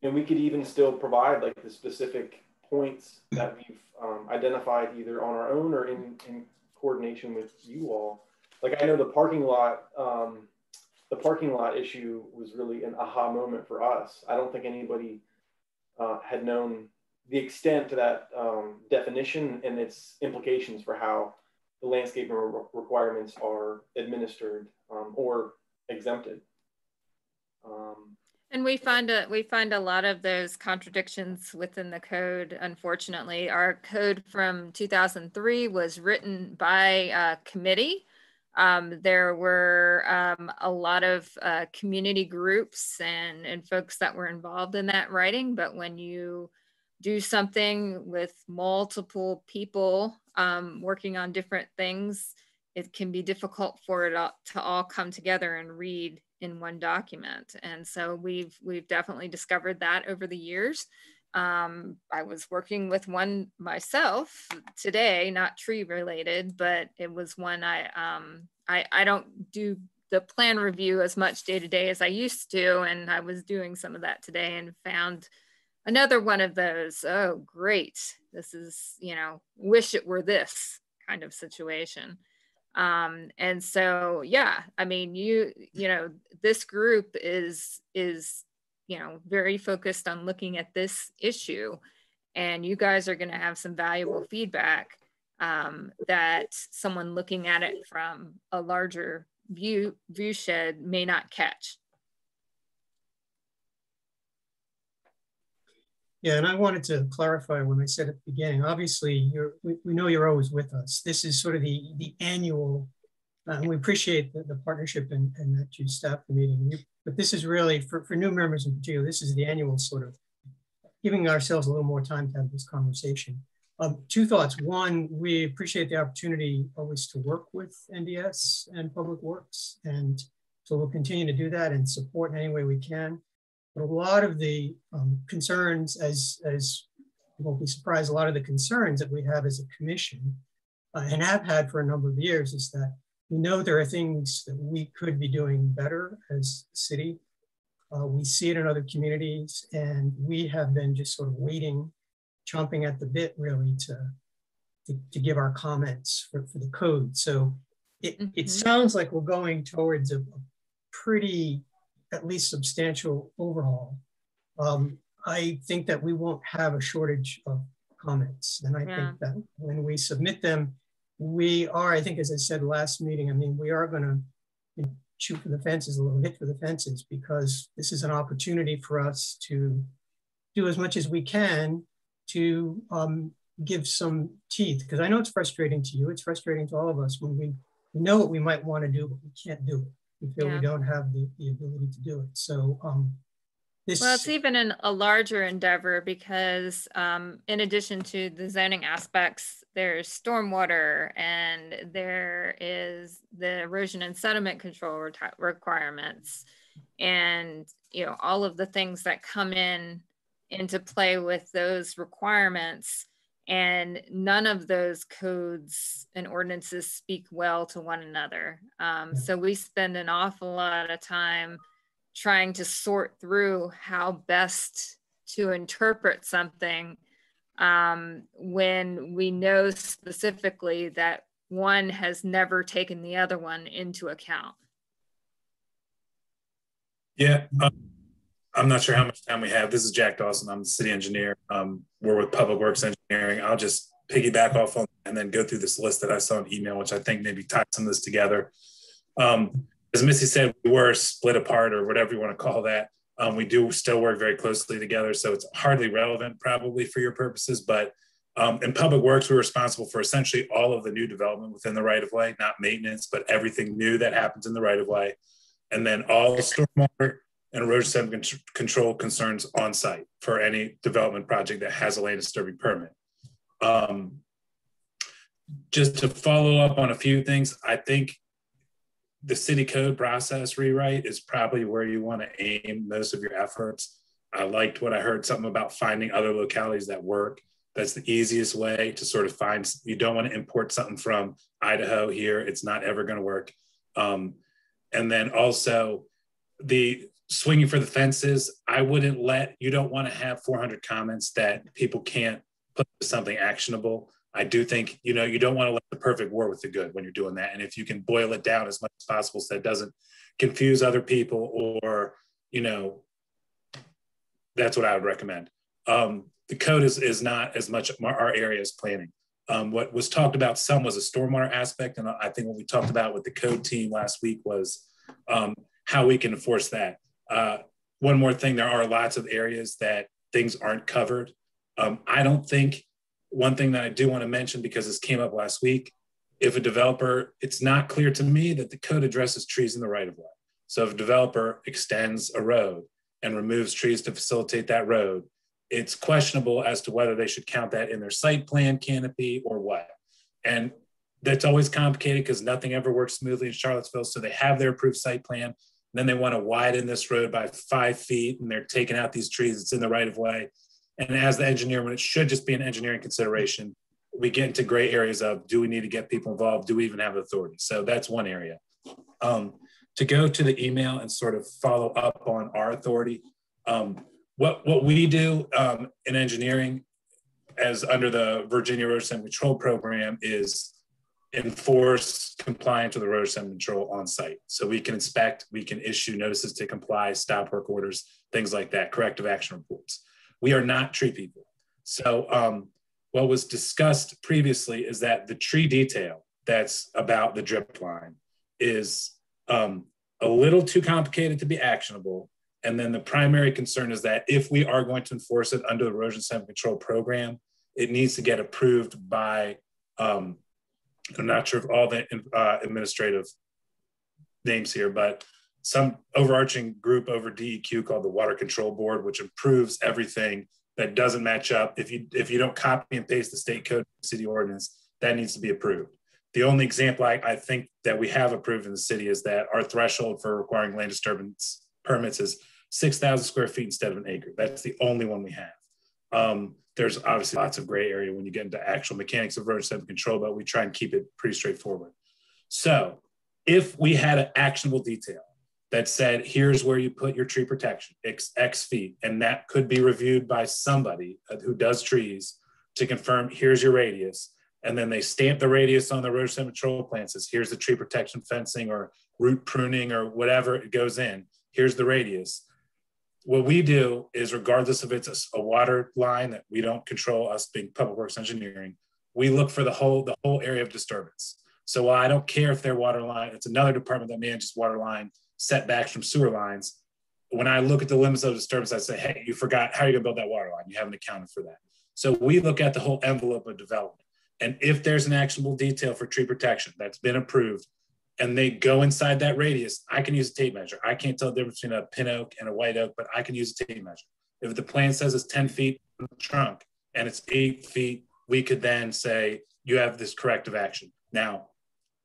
And And we could even still provide like the specific points that we've identified either on our own or in coordination with you all. Like I know the parking lot issue was really an aha moment for us. I don't think anybody had known the extent to that definition and its implications for how the landscaping requirements are administered or exempted. And we find a lot of those contradictions within the code. Unfortunately, our code from 2003 was written by a committee. There were a lot of community groups and folks that were involved in that writing. But when you do something with multiple people working on different things, it can be difficult for it to all come together and read in one document. And so we've definitely discovered that over the years. I was working with one myself today, not tree related, but it was one I don't do the plan review as much day to day as I used to. And I was doing some of that today and found another one of those, oh, great. This is, wish it were this kind of situation. And so, yeah, I mean, this group is, very focused on looking at this issue, and you guys are going to have some valuable feedback that someone looking at it from a larger view shed may not catch. Yeah, and I wanted to clarify when I said at the beginning, obviously we know you're always with us. This is sort of the annual, and we appreciate the partnership and that you staffed the meeting. But this is really, for new members in particular, this is the annual sort of giving ourselves a little more time to have this conversation. Two thoughts. One, we appreciate the opportunity always to work with NDS and Public Works. And so we'll continue to do that and support in any way we can. But a lot of the concerns, as you won't be surprised, a lot of the concerns that we have as a commission and have had for a number of years is that we know there are things that we could be doing better as a city. We see it in other communities, and we have been just sort of waiting, chomping at the bit really to give our comments for the code. So it sounds like we're going towards a pretty, at least substantial overhaul. I think that we won't have a shortage of comments. And I think that when we submit them, we are, I think, as I said last meeting, I mean, we are going to shoot for the fences, a little hit for the fences, because this is an opportunity for us to do as much as we can to give some teeth. Because I know it's frustrating to you. It's frustrating to all of us when we know what we might want to do, but we can't do it. We feel we don't have the ability to do it. So well, it's even a larger endeavor because in addition to the zoning aspects, there's stormwater and there is the erosion and sediment control requirements, and all of the things that come into play with those requirements. And none of those codes and ordinances speak well to one another. So we spend an awful lot of time trying to sort through how best to interpret something when we know specifically that one has never taken the other one into account. Yeah. I'm not sure how much time we have. This is Jack Dawson. I'm the city engineer. We're with Public Works Engineering. I'll just piggyback off on and then go through this list that I saw in email, which I think maybe ties some of this together. As Missy said, we were split apart or whatever you want to call that. We do still work very closely together, so it's hardly relevant probably for your purposes, but in Public Works, we're responsible for essentially all of the new development within the right-of-way, not maintenance, but everything new that happens in the right-of-way. And then all stormwater and erosion sediment control concerns on site for any development project that has a land disturbing permit. Just to follow up on a few things, I think the city code process rewrite is probably where you want to aim most of your efforts. I liked what I heard, something about finding other localities that work. That's the easiest way to sort of find, you don't want to import something from Idaho here. It's not ever going to work. And then also, the swinging for the fences, I wouldn't you don't want to have 400 comments that people can't put something actionable. I do think, you don't want to let the perfect war with the good when you're doing that. And if you can boil it down as much as possible so that it doesn't confuse other people or, that's what I would recommend. The code is not as much our area as planning. What was talked about some was a stormwater aspect. And I think what we talked about with the code team last week was how we can enforce that. One more thing, there are lots of areas that things aren't covered. I don't think, one thing that I do want to mention, because this came up last week, if a developer, it's not clear to me that the code addresses trees in the right of way. So if a developer extends a road and removes trees to facilitate that road, it's questionable as to whether they should count that in their site plan canopy or what. And that's always complicated because nothing ever works smoothly in Charlottesville. So they have their approved site plan, and then they want to widen this road by 5 feet, and they're taking out these trees. It's in the right of way. And as the engineer, when it should just be an engineering consideration, we get into gray areas of, do we need to get people involved? Do we even have authority? So that's one area. To go to the email and sort of follow up on our authority, what we do in engineering as under the Virginia Road Sediment Control Program is enforce compliance with the road sediment control on site. So we can inspect, we can issue notices to comply, stop work orders, things like that, corrective action reports. We are not tree people. So what was discussed previously is that the tree detail that's about the drip line is a little too complicated to be actionable. And then the primary concern is that if we are going to enforce it under the erosion sediment control program, it needs to get approved by, I'm not sure of all the administrative names here, but some overarching group over DEQ called the Water Control Board, which approves everything that doesn't match up. If you don't copy and paste the state code city ordinance, that needs to be approved. The only example I think that we have approved in the city is that our threshold for requiring land disturbance permits is 6,000 square feet instead of an acre. That's the only one we have. There's obviously lots of gray area when you get into actual mechanics of road sediment control, but we try and keep it pretty straightforward. So if we had an actionable detail that said, here's where you put your tree protection, X feet, and that could be reviewed by somebody who does trees to confirm, here's your radius, and then they stamp the radius on the road sediment control plan, says, here's the tree protection fencing or root pruning or whatever it goes in, here's the radius. What we do is, regardless if it's a water line that we don't control, us being public works engineering, we look for the whole area of disturbance. So while I don't care if they're water line, it's another department that manages water line setbacks from sewer lines. When I look at the limits of disturbance, I say, hey, you forgot, how are you gonna build that water line? You haven't accounted for that. So we look at the whole envelope of development. And if there's an actionable detail for tree protection that's been approved, and they go inside that radius, I can use a tape measure. I can't tell the difference between a pin oak and a white oak, but I can use a tape measure. If the plan says it's 10 feet from the trunk and it's 8 feet, we could then say, you have this corrective action. Now,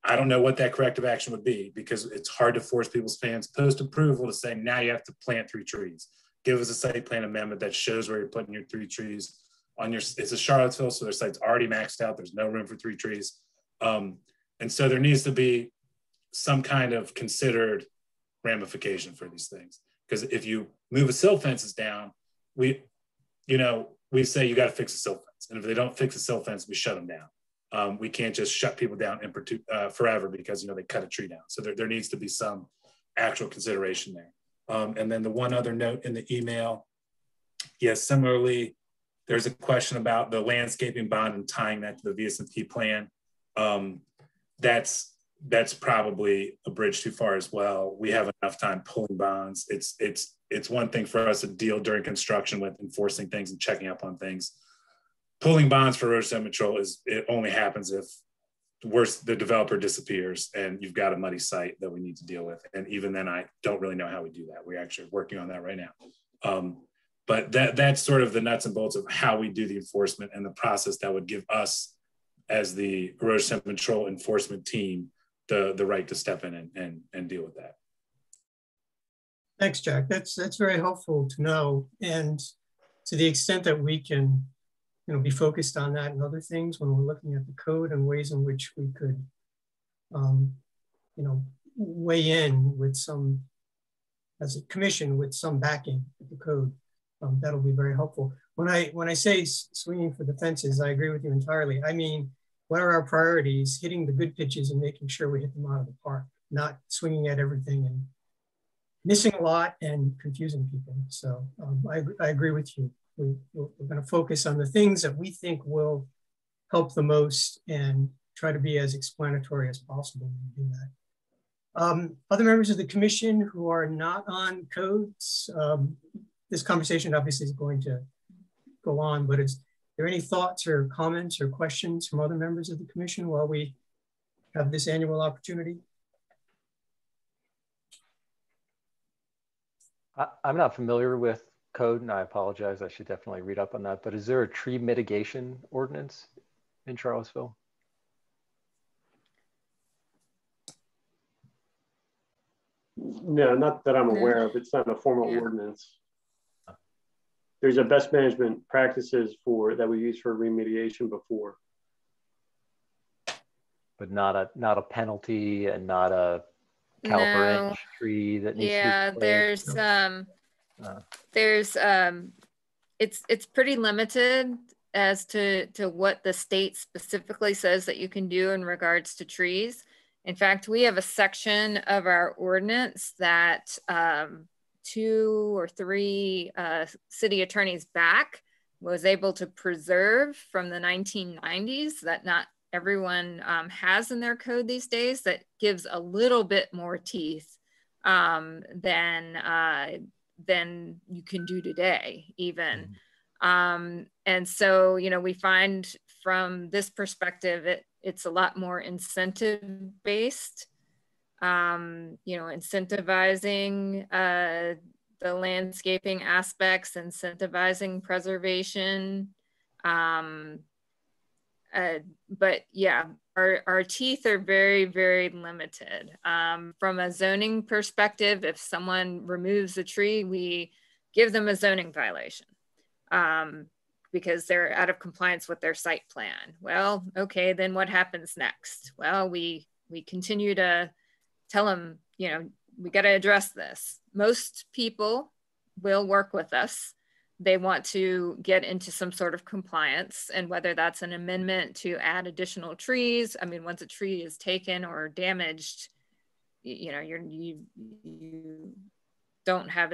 I don't know what that corrective action would be because it's hard to force people's plans post-approval to say, now you have to plant 3 trees. Give us a site plan amendment that shows where you're putting your 3 trees on your, it's a Charlottesville, so their site's already maxed out. There's no room for 3 trees. And so there needs to be some kind of considered ramification for these things. Because if you move a silt fences down, we say you got to fix a silt fence. And if they don't fix a silt fence, we shut them down. We can't just shut people down forever because, they cut a tree down. So there needs to be some actual consideration there. And then the one other note in the email, yes, similarly, there's a question about the landscaping bond and tying that to the VSMP plan. That's probably a bridge too far as well. We have enough time pulling bonds. It's one thing for us to deal during construction with enforcing things and checking up on things. Pulling bonds for road sediment control it only happens if the developer disappears and you've got a muddy site that we need to deal with. And even then, I don't really know how we do that. We're actually working on that right now. But that's sort of the nuts and bolts of how we do the enforcement and the process that would give us as the erosion sediment control enforcement team the right to step in and deal with that. Thanks, Jack. That's very helpful to know. And to the extent that we can, be focused on that and other things when we're looking at the code and ways in which we could, weigh in with some, as a commission with some backing of the code. That'll be very helpful. When I say swinging for the fences, I agree with you entirely. I mean, what are our priorities? Hitting the good pitches and making sure we hit them out of the park, not swinging at everything and missing a lot and confusing people. So I agree with you. We're going to focus on the things that we think will help the most and try to be as explanatory as possible when we do that. Other members of the commission who are not on codes, this conversation obviously is going to go on, but is there any thoughts or comments or questions from other members of the commission while we have this annual opportunity? I'm not familiar with code, and I apologize. I should definitely read up on that. But is there a tree mitigation ordinance in Charlottesville? No, not that I'm aware of. It's not a formal ordinance. There's a best management practices that we use for remediation before. But not a penalty and not a caliper inch tree that needs to be it's pretty limited as to what the state specifically says that you can do in regards to trees. In fact, we have a section of our ordinance that 2 or 3 city attorneys back was able to preserve from the 1990s that not everyone has in their code these days, that gives a little bit more teeth than you can do today even. And so, you know, we find from this perspective, it's a lot more incentive based, you know, incentivizing the landscaping aspects, incentivizing preservation. But yeah, our teeth are very, very limited. From a zoning perspective, if someone removes a tree, we give them a zoning violation because they're out of compliance with their site plan. Well, okay, then what happens next? Well, we continue to tell them, you know, we got to address this. Most people will work with us. They want to get into some sort of compliance, and whether that's an amendment to add additional trees. I mean, once a tree is taken or damaged, you know, you don't have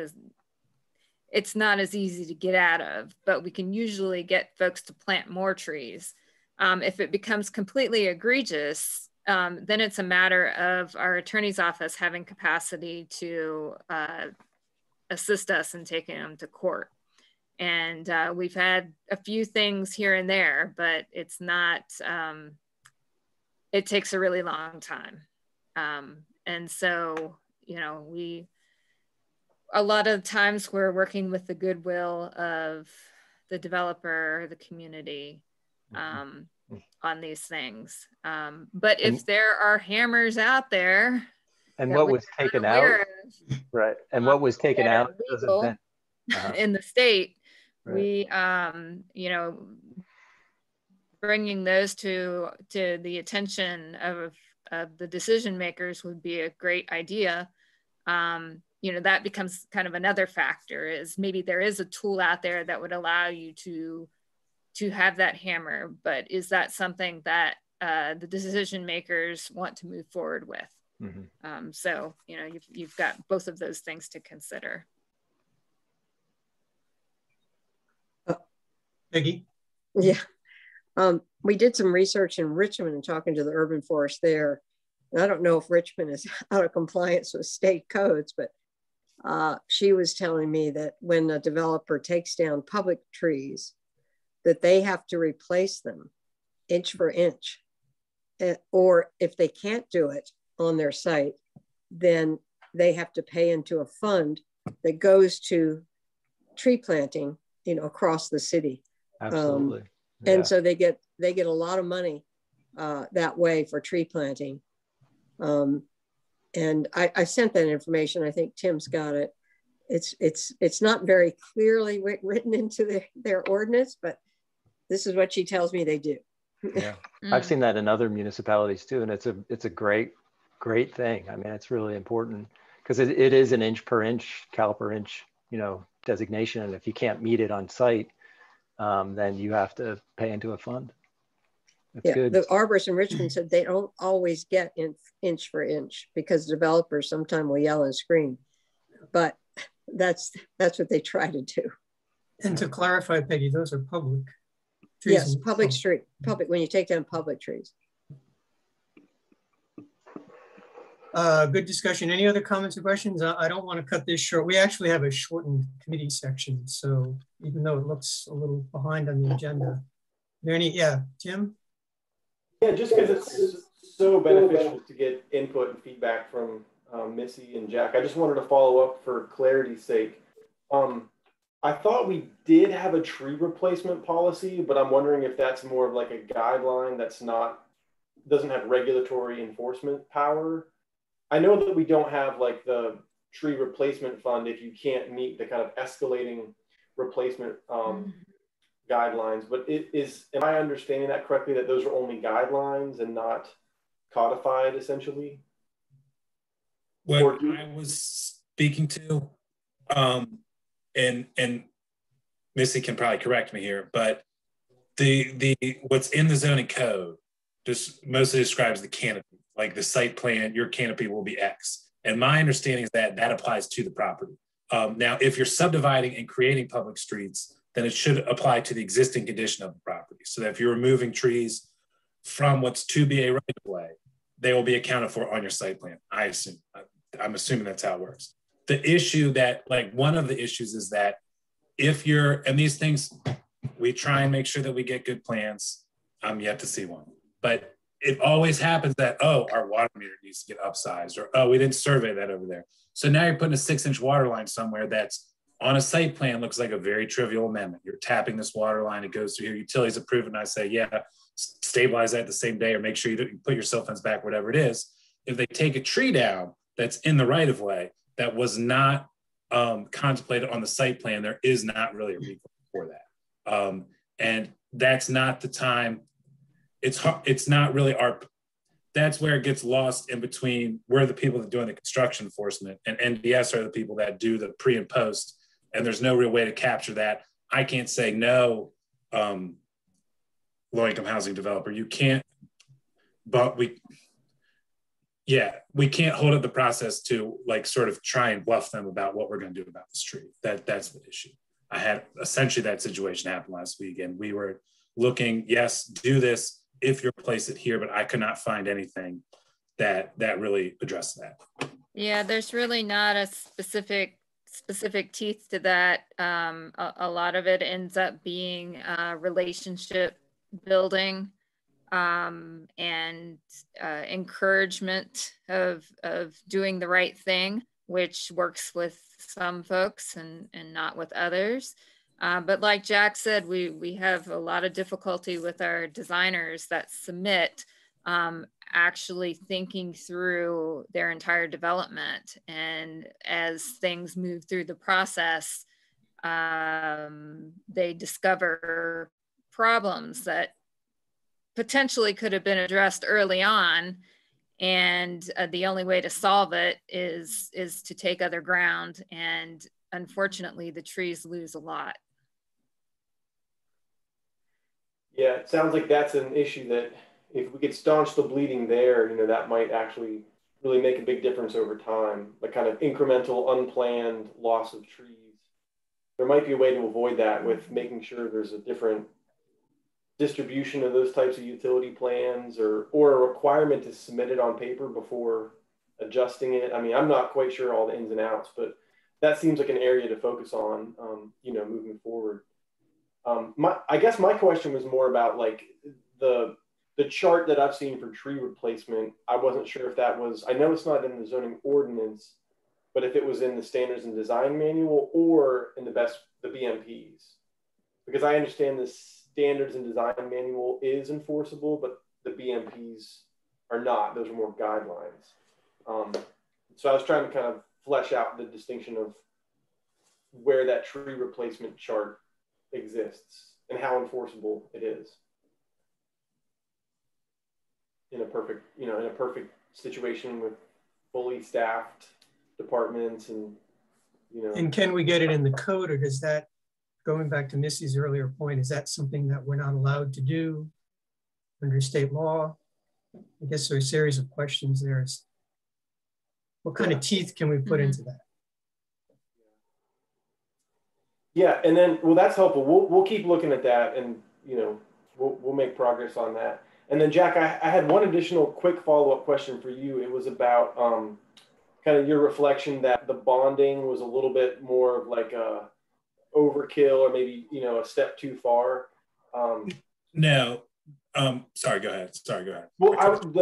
it's not as easy to get out of, but we can usually get folks to plant more trees. If it becomes completely egregious, then it's a matter of our attorney's office having capacity to assist us in taking them to court. And we've had a few things here and there, but it's not, it takes a really long time. And so, you know, a lot of times we're working with the goodwill of the developer, the community on these things. But if there are hammers out there. And what was taken out, right? And what was taken out in the state, right. We, you know, bringing those to the attention of the decision makers would be a great idea. You know, that becomes kind of another factor, is maybe there is a tool out there that would allow you to have that hammer, but is that something that the decision makers want to move forward with? So, you know, you've got both of those things to consider. Peggy? Yeah. We did some research in Richmond and talking to the urban forest there. And I don't know if Richmond is out of compliance with state codes, but she was telling me that when a developer takes down public trees, that they have to replace them inch for inch. Or if they can't do it on their site, then they have to pay into a fund that goes to tree planting, you know, across the city. Absolutely. And so they get a lot of money that way for tree planting. And I sent that information. I think Tim's got it. It's not very clearly written into their ordinance, but this is what she tells me they do. Yeah, I've seen that in other municipalities too, and it's a great thing. I mean, it's really important because it is an inch per inch, caliper inch, you know, designation. And if you can't meet it on site, then you have to pay into a fund. That's good. The arborists in Richmond said they don't always get inch for inch because developers sometimes will yell and scream, but that's what they try to do. And to clarify, Peggy, those are public trees. Yes, public street, when you take down public trees. Good discussion. Any other comments or questions? I don't want to cut this short. We actually have a shortened committee section, so even though it looks a little behind on the agenda. Are there any, yeah, Tim? Yeah, just because it's so beneficial to get input and feedback from Missy and Jack. I just wanted to follow up for clarity's sake. I thought we did have a tree replacement policy, but I'm wondering if that's more of like a guideline that's doesn't have regulatory enforcement power. I know that we don't have like the tree replacement fund if you can't meet the kind of escalating replacement guidelines, but am I understanding that correctly, that those are only guidelines and not codified essentially? What I was speaking to, and Missy can probably correct me here, but the what's in the zoning code just mostly describes the canopy, like the site plan, your canopy will be X. And my understanding is that that applies to the property. Now, if you're subdividing and creating public streets, then it should apply to the existing condition of the property. So that if you're removing trees from what's to be a right of way, they will be accounted for on your site plan. I'm assuming that's how it works. The issue that, like, one of the issues is that if you're, and these things, we try and make sure that we get good plans. I'm yet to see one, but it always happens that, oh, our water meter needs to get upsized, or, oh, we didn't survey that over there. So now you're putting a 6-inch water line somewhere that's on a site plan, looks like a very trivial amendment. You're tapping this water line, it goes through here, utilities approve it, and I say, yeah, stabilize that the same day, or make sure you put your cell fence back, whatever it is. If they take a tree down that's in the right of way that was not contemplated on the site plan, there is not really a recourse for that. And that's not the time. It's not really that's where it gets lost in between. We're the people that are doing the construction enforcement, and NDS are the people that do the pre and post, and there's no real way to capture that. I can't say no, low-income housing developer, you can't, but we can't hold up the process to like sort of try and bluff them about what we're going to do about this tree. That's the issue. I had essentially that situation happen last week, and we were looking, yes, do this if you place it here, but I could not find anything that really addressed that. Yeah, there's really not a specific teeth to that. A lot of it ends up being relationship building and encouragement of doing the right thing, which works with some folks and not with others. But like Jack said, we have a lot of difficulty with our designers that submit actually thinking through their entire development. And as things move through the process, they discover problems that potentially could have been addressed early on. And the only way to solve it is to take other ground. And unfortunately, the trees lose a lot. Yeah, it sounds like that's an issue that if we could staunch the bleeding there, that might actually really make a big difference over time. The kind of incremental, unplanned loss of trees. There might be a way to avoid that with making sure there's a different distribution of those types of utility plans, or a requirement to submit it on paper before adjusting it. I mean, I'm not quite sure all the ins and outs, but that seems like an area to focus on, moving forward. I guess my question was more about like the chart that I've seen for tree replacement. I wasn't sure if that was, I know it's not in the zoning ordinance, but if it was in the standards and design manual or in the BMPs, because I understand the standards and design manual is enforceable, but the BMPs are not. Those are more guidelines. So I was trying to kind of flesh out the distinction of where that tree replacement chart exists and how enforceable it is in a perfect situation with fully staffed departments and, you know. And can we get it in the code, or does that, going back to Missy's earlier point, is that something that we're not allowed to do under state law? I guess there's a series of questions there. What kind of teeth can we put into that? Yeah, and then, well, that's helpful. We'll keep looking at that, and, you know, we'll make progress on that. And then, Jack, I had one additional quick follow-up question for you. It was about kind of your reflection that the bonding was a little bit more of like a overkill, or maybe, you know, a step too far. No, sorry, go ahead. Well,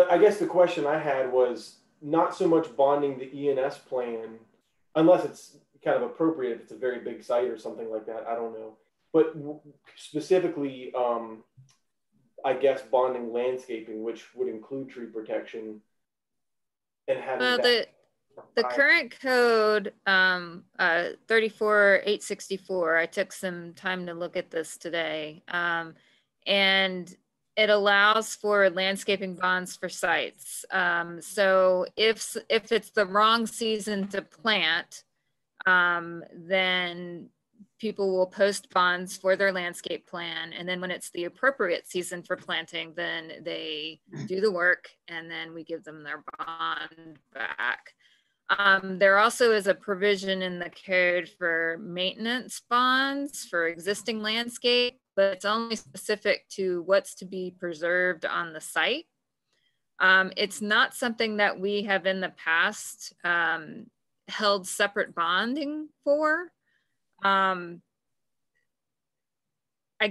I guess the question I had was not so much bonding the E&S plan, unless it's kind of appropriate if it's a very big site or something like that. I don't know. But specifically, I guess bonding landscaping, which would include tree protection, and having the current code 34864. I took some time to look at this today, and it allows for landscaping bonds for sites. So if it's the wrong season to plant, then people will post bonds for their landscape plan. And then when it's the appropriate season for planting, then they do the work and then we give them their bond back. There also is a provision in the code for maintenance bonds for existing landscape, but it's only specific to what's to be preserved on the site. It's not something that we have in the past held separate bonding for. I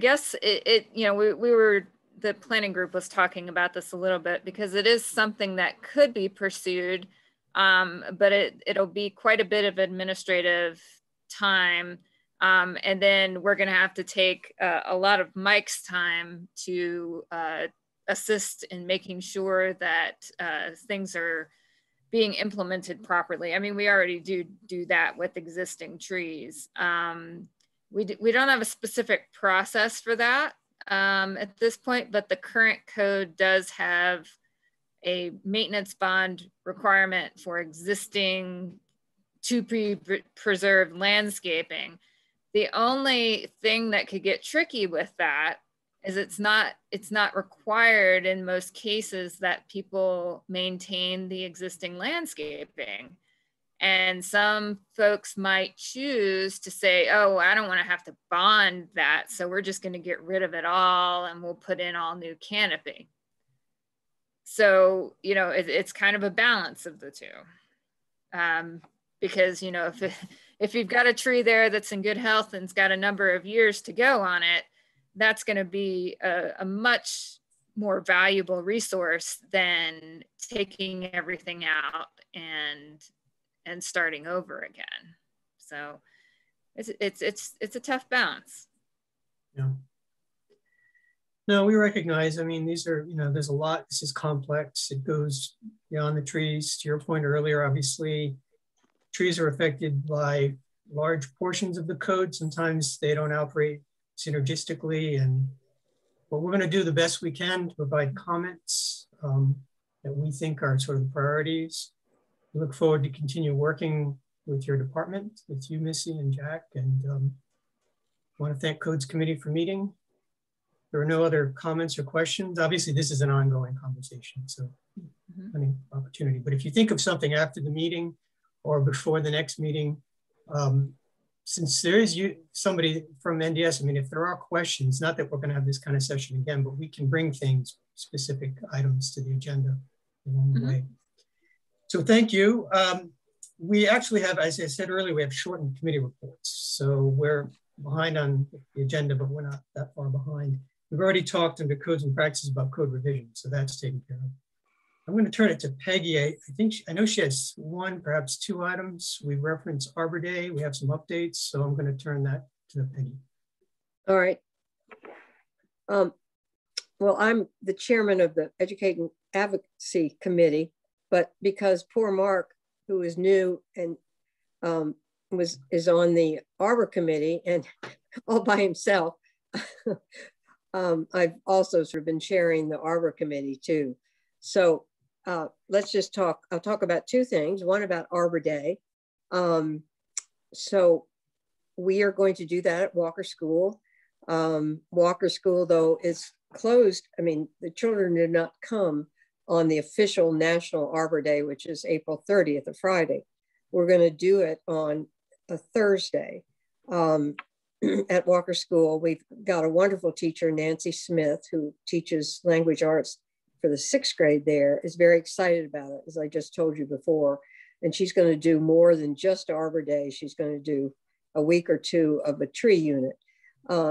guess you know, the planning group was talking about this a little bit because it is something that could be pursued, but it'll be quite a bit of administrative time. And then we're gonna have to take a lot of Mike's time to assist in making sure that things are being implemented properly. I mean, we already do that with existing trees. We don't have a specific process for that at this point, but the current code does have a maintenance bond requirement for existing to be preserved landscaping. The only thing that could get tricky with that is it's not required in most cases that people maintain the existing landscaping. And some folks might choose to say, oh, I don't want to have to bond that, so we're just going to get rid of it all and we'll put in all new canopy. So, you know, it's kind of a balance of the two. Because, you know, if you've got a tree there that's in good health and it's got a number of years to go on it, that's going to be a much more valuable resource than taking everything out and starting over again. So it's a tough balance. Yeah. No, we recognize, I mean, these are, you know, there's a lot, this is complex. It goes beyond the trees. To your point earlier, obviously, trees are affected by large portions of the code. Sometimes they don't operate synergistically, but we're going to do the best we can to provide comments that we think are sort of the priorities. We look forward to continue working with your department, with you, Missy and Jack, and I want to thank Codes Committee for meeting. There are no other comments or questions. Obviously, this is an ongoing conversation, so plenty of opportunity. But if you think of something after the meeting or before the next meeting, since there is somebody from NDS, I mean, if there are questions, not that we're going to have this kind of session again, but we can bring things, specific items to the agenda along the way. So thank you. We actually have, as I said earlier, we have shortened committee reports. So we're behind on the agenda, but we're not that far behind. We've already talked under codes and practices about code revision, so that's taken care of. I'm going to turn it to Peggy. I know she has one, perhaps two items. We reference Arbor Day. We have some updates, so I'm going to turn that to Peggy. All right. Well, I'm the chairman of the Educating Advocacy Committee, but because poor Mark, who is new and is on the Arbor Committee and all by himself, I've also sort of been chairing the Arbor Committee too. So let's just talk. I'll talk about two things. One about Arbor Day, So we are going to do that at Walker School. Walker School, though, is closed. I mean, the children did not come on the official National Arbor Day, which is April 30th, a Friday. We're going to do it on a Thursday. At Walker School, we've got a wonderful teacher, Nancy Smith, who teaches language arts for the 6th grade there, is very excited about it, as I just told you before. And she's going to do more than just Arbor Day. She's going to do a week or two of a tree unit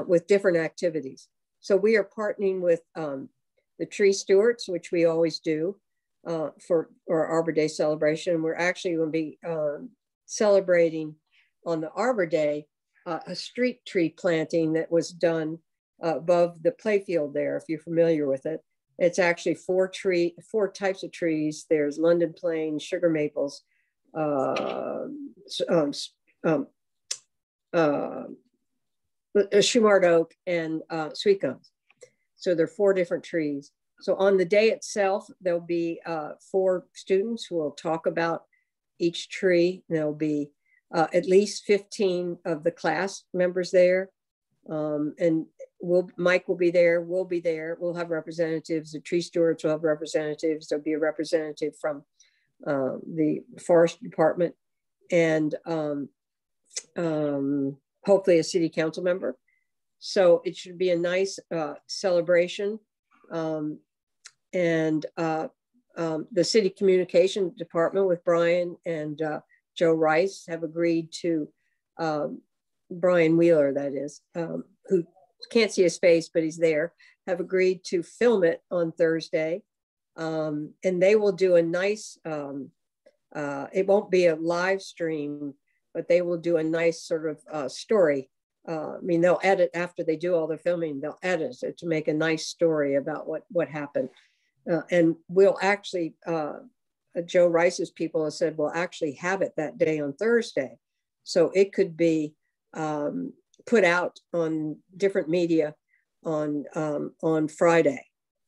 with different activities. So we are partnering with the Tree Stewards, which we always do for our Arbor Day celebration. We're actually going to be celebrating on the Arbor Day a street tree planting that was done above the playfield there, if you're familiar with it. It's actually 4 types of trees. There's London plane, sugar maples, Shumard oak, and sweet gums. So there are 4 different trees. So on the day itself, there'll be 4 students who will talk about each tree. There'll be at least 15 of the class members there. And Mike will be there, we'll be there, we'll have representatives, the tree stewards will have representatives, there'll be a representative from the forest department, and hopefully a city council member. So it should be a nice celebration. And the city communication department with Brian and Joe Rice have agreed to, Brian Wheeler, that is, who can't see his face, but he's there, have agreed to film it on Thursday. And they will do a nice, it won't be a live stream, but they will do a nice sort of story. I mean, they'll edit after they do all the filming, they'll edit it to make a nice story about what happened. And we'll actually, Joe Rice's people have said, we'll actually have it that day on Thursday. So it could be put out on different media on Friday,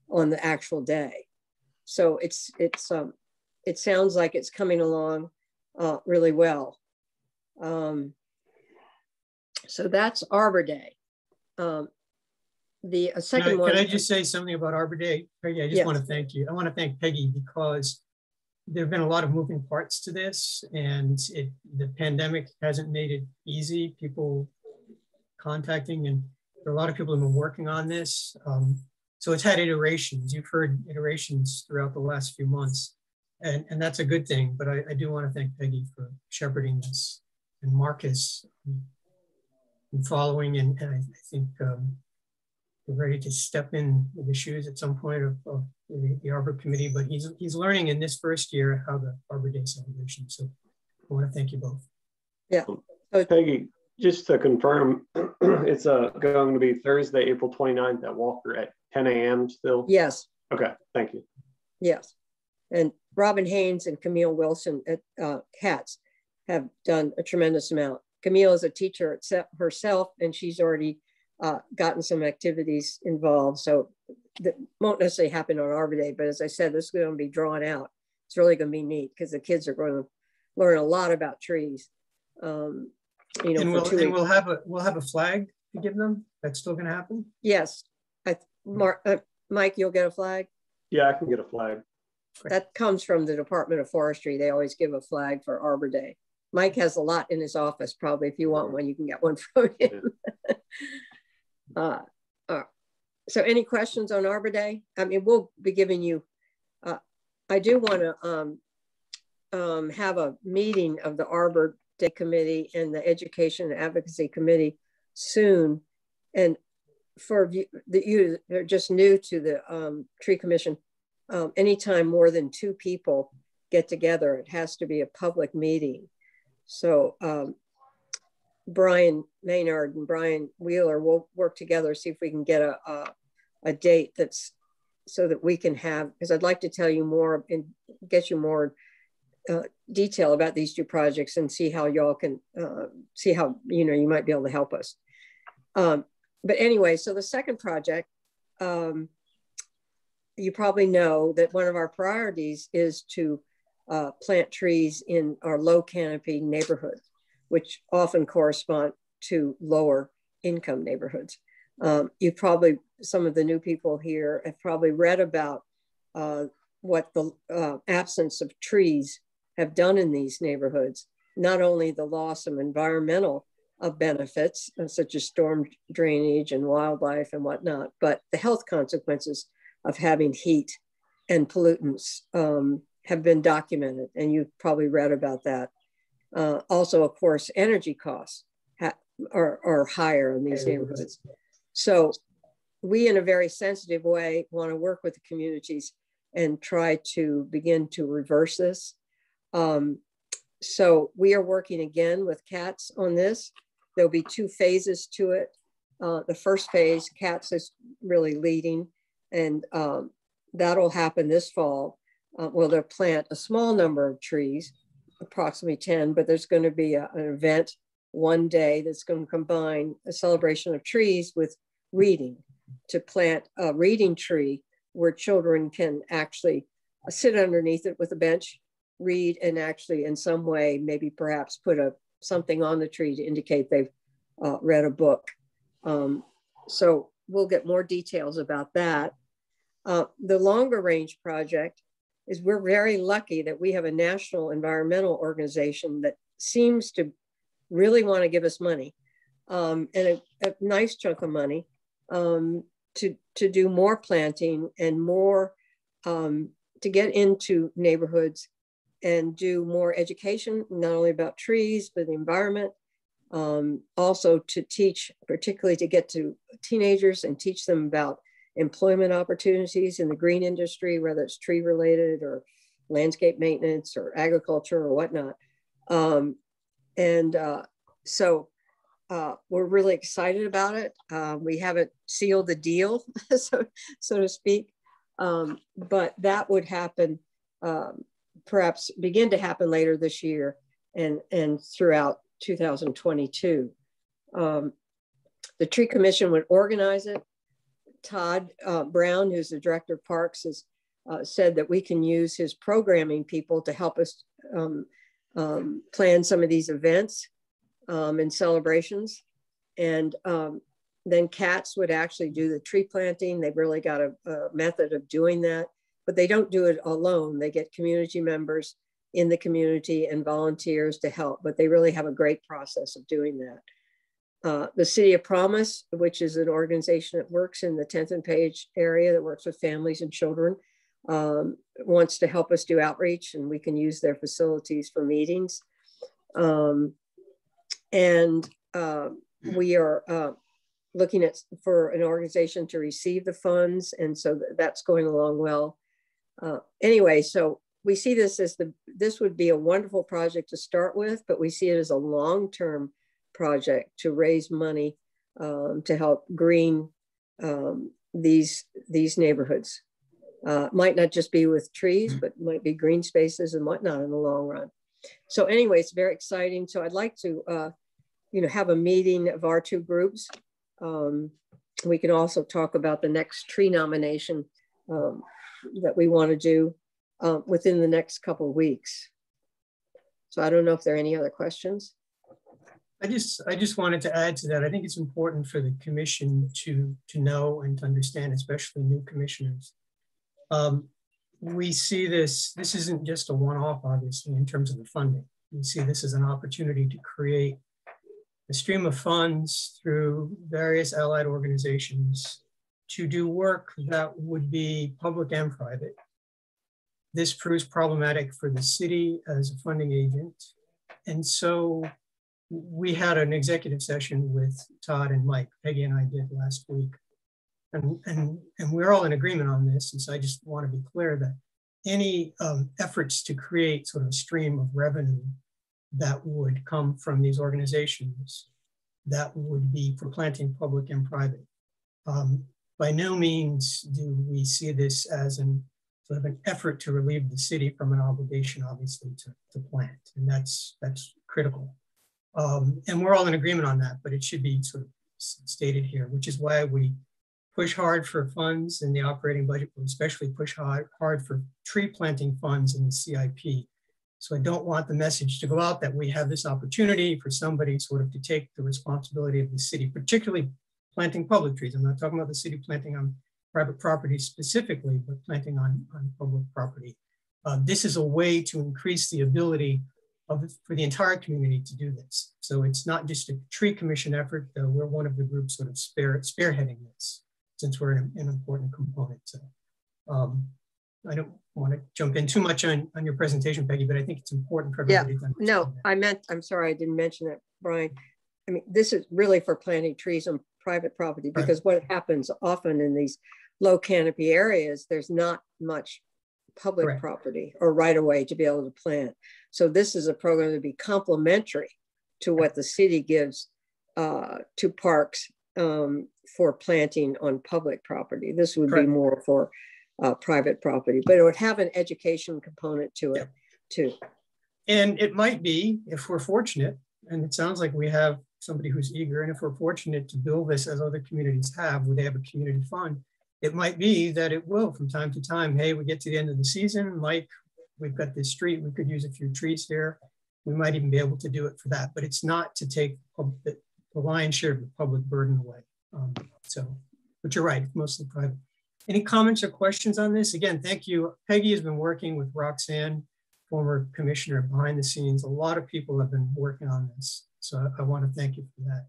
on the actual day. So it sounds like it's coming along really well. So that's Arbor Day. The second one. Can I just say something about Arbor Day? Peggy, I just want to thank you. I want to thank Peggy because there have been a lot of moving parts to this, and the pandemic hasn't made it easy. People contacting, and there are a lot of people who have been working on this. So it's had iterations. You've heard iterations throughout the last few months, and that's a good thing. But I do want to thank Peggy for shepherding this, and Marcus and following, and I think we're ready to step in the shoes at some point of the Arbor Committee, but he's learning in this first year how the Arbor Day celebration. So I want to thank you both. Yeah. Peggy, just to confirm, it's going to be Thursday, April 29th at Walker at 10 a.m. still? Yes. Okay, thank you. Yes. And Robin Haynes and Camille Wilson at CATS have done a tremendous amount. Camille is a teacher herself, and she's already gotten some activities involved. So that won't necessarily happen on Arbor Day, but as I said, this is going to be drawn out. It's really going to be neat because the kids are going to learn a lot about trees. You know, and we'll have a flag to give them. That's still going to happen. Yes, Mike, you'll get a flag. Yeah, I can get a flag. That comes from the Department of Forestry. They always give a flag for Arbor Day. Mike has a lot in his office. Probably, if you want one, you can get one from him. So any questions on Arbor Day? I mean, we'll be giving you, I do want to have a meeting of the Arbor Day Committee and the Education and Advocacy Committee soon. And for you that are just new to the Tree Commission, anytime more than 2 people get together, it has to be a public meeting. So Brian Maynard and Brian Wheeler will work together, see if we can get a date that's so that we can have, because I'd like to tell you more and get you more detail about these 2 projects and see how y'all can see how, you know, you might be able to help us. But anyway, so the second project, you probably know that one of our priorities is to plant trees in our low canopy neighborhoods, which often correspond to lower income neighborhoods. You probably, some of the new people here have probably read about what the absence of trees have done in these neighborhoods, not only the loss of environmental benefits, such as storm drainage and wildlife and whatnot, but the health consequences of having heat and pollutants have been documented, and you've probably read about that. Also, of course, energy costs are higher in these neighborhoods. So we, in a very sensitive way, want to work with the communities and try to begin to reverse this. So we are working again with CATS on this. There'll be 2 phases to it. The first phase, CATS is really leading, and that'll happen this fall. Well, they'll plant a small number of trees, approximately 10, but there's going to be an event one day that's going to combine a celebration of trees with reading, to plant a reading tree where children can actually sit underneath it with a bench, read, and actually in some way, maybe perhaps put something on the tree to indicate they've read a book. So we'll get more details about that. The longer range project is, we're very lucky that we have a national environmental organization that seems to really want to give us money, and a nice chunk of money to do more planting and more, to get into neighborhoods and do more education, not only about trees, but the environment. Also to teach, particularly to get to teenagers and teach them about employment opportunities in the green industry, whether it's tree related or landscape maintenance or agriculture or whatnot. So we're really excited about it. We haven't sealed the deal, so to speak, but that would happen, perhaps begin to happen later this year and throughout 2022. The Tree Commission would organize it. Todd Brown, who's the director of parks, has said that we can use his programming people to help us plan some of these events and celebrations. And then CATS would actually do the tree planting. They've really got a method of doing that, but they don't do it alone. They get community members in the community and volunteers to help, but they really have a great process of doing that. The City of Promise, which is an organization that works in the 10th and Page area that works with families and children, wants to help us do outreach, and we can use their facilities for meetings. We are looking for an organization to receive the funds, and so that's going along well. Anyway, so we see this as this would be a wonderful project to start with, but we see it as a long-term project to raise money to help green these neighborhoods. Might not just be with trees, but might be green spaces and whatnot in the long run. So anyway, it's very exciting. So I'd like to have a meeting of our 2 groups. We can also talk about the next tree nomination that we want to do within the next couple of weeks. So I don't know if there are any other questions. I just wanted to add to that. I think it's important for the commission to know and to understand, especially new commissioners. We see this isn't just a one-off, obviously, in terms of the funding. We see this as an opportunity to create a stream of funds through various allied organizations to do work that would be public and private. This proves problematic for the city as a funding agent. And so we had an executive session with Todd and Mike, Peggy and I did last week. And we're all in agreement on this. And so I just want to be clear that any efforts to create sort of a stream of revenue that would come from these organizations, that would be for planting public and private. By no means do we see this as sort of an effort to relieve the city from an obligation, obviously, to plant. And that's critical. And we're all in agreement on that, but it should be sort of stated here, which is why we push hard for funds in the operating budget, but especially push hard for tree planting funds in the CIP, So I don't want the message to go out that we have this opportunity for somebody sort of to take the responsibility of the city, particularly planting public trees. I'm not talking about the city planting on private property specifically, but planting on public property. This is a way to increase the ability for the entire community to do this. So it's not just a tree commission effort, though we're one of the groups sort of spearheading this, since we're an important component. So I don't want to jump in too much on your presentation, Peggy, but I think it's important for everybody to understand. No, I'm sorry, I didn't mention that, Brian. I mean, this is really for planting trees on private property, because what happens often in these low canopy areas, there's not much public property or right of way to be able to plant. So this is a program to be complementary to what the city gives to parks for planting on public property. This would be more for private property, but it would have an education component to it too. And it might be, if we're fortunate, and it sounds like we have somebody who's eager, and if we're fortunate to build this as other communities have, where they have a community fund, it might be that it will from time to time, hey, we get to the end of the season, Mike, we've got this street, we could use a few trees here. We might even be able to do it for that, but it's not to take the lion's share of the public burden away. But you're right, it's mostly private. Any comments or questions on this? Again, thank you. Peggy has been working with Roxanne, former commissioner, behind the scenes. A lot of people have been working on this. So I want to thank you for that.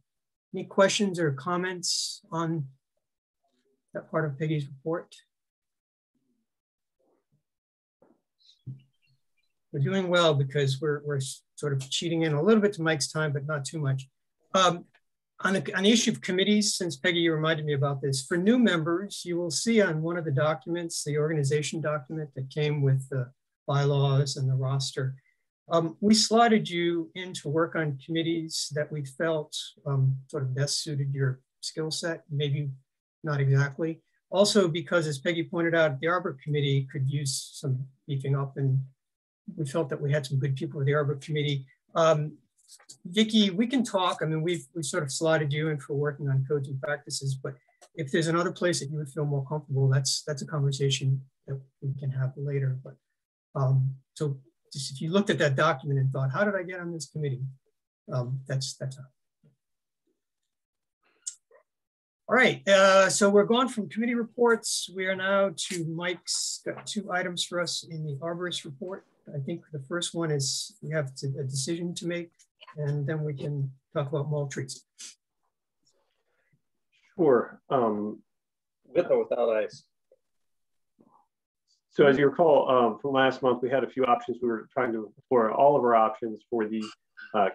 Any questions or comments on that part of Peggy's report? We're doing well because we're sort of cheating in a little bit to Mike's time, but not too much. On the issue of committees, since Peggy, you reminded me about this, for new members, you will see on one of the documents, the organization document that came with the bylaws and the roster, we slotted you in to work on committees that we felt sort of best suited your skill set, maybe not exactly. Also, because as Peggy pointed out, the Arbor Committee could use some beefing up, and we felt that we had some good people with the Arbor Committee. Vicki, we can talk. I mean, we've sort of slotted you in for working on codes and practices, but if there's another place that you would feel more comfortable, that's a conversation that we can have later. But so just if you looked at that document and thought, how did I get on this committee? That's how. All right, so we're going from committee reports. We are now to Mike's got 2 items for us in the arborist report. I think the first one is we have a decision to make, and then we can talk about mulch trees. Sure. With or without ice? So as you recall, from last month, we had a few options. We were trying to explore all of our options for the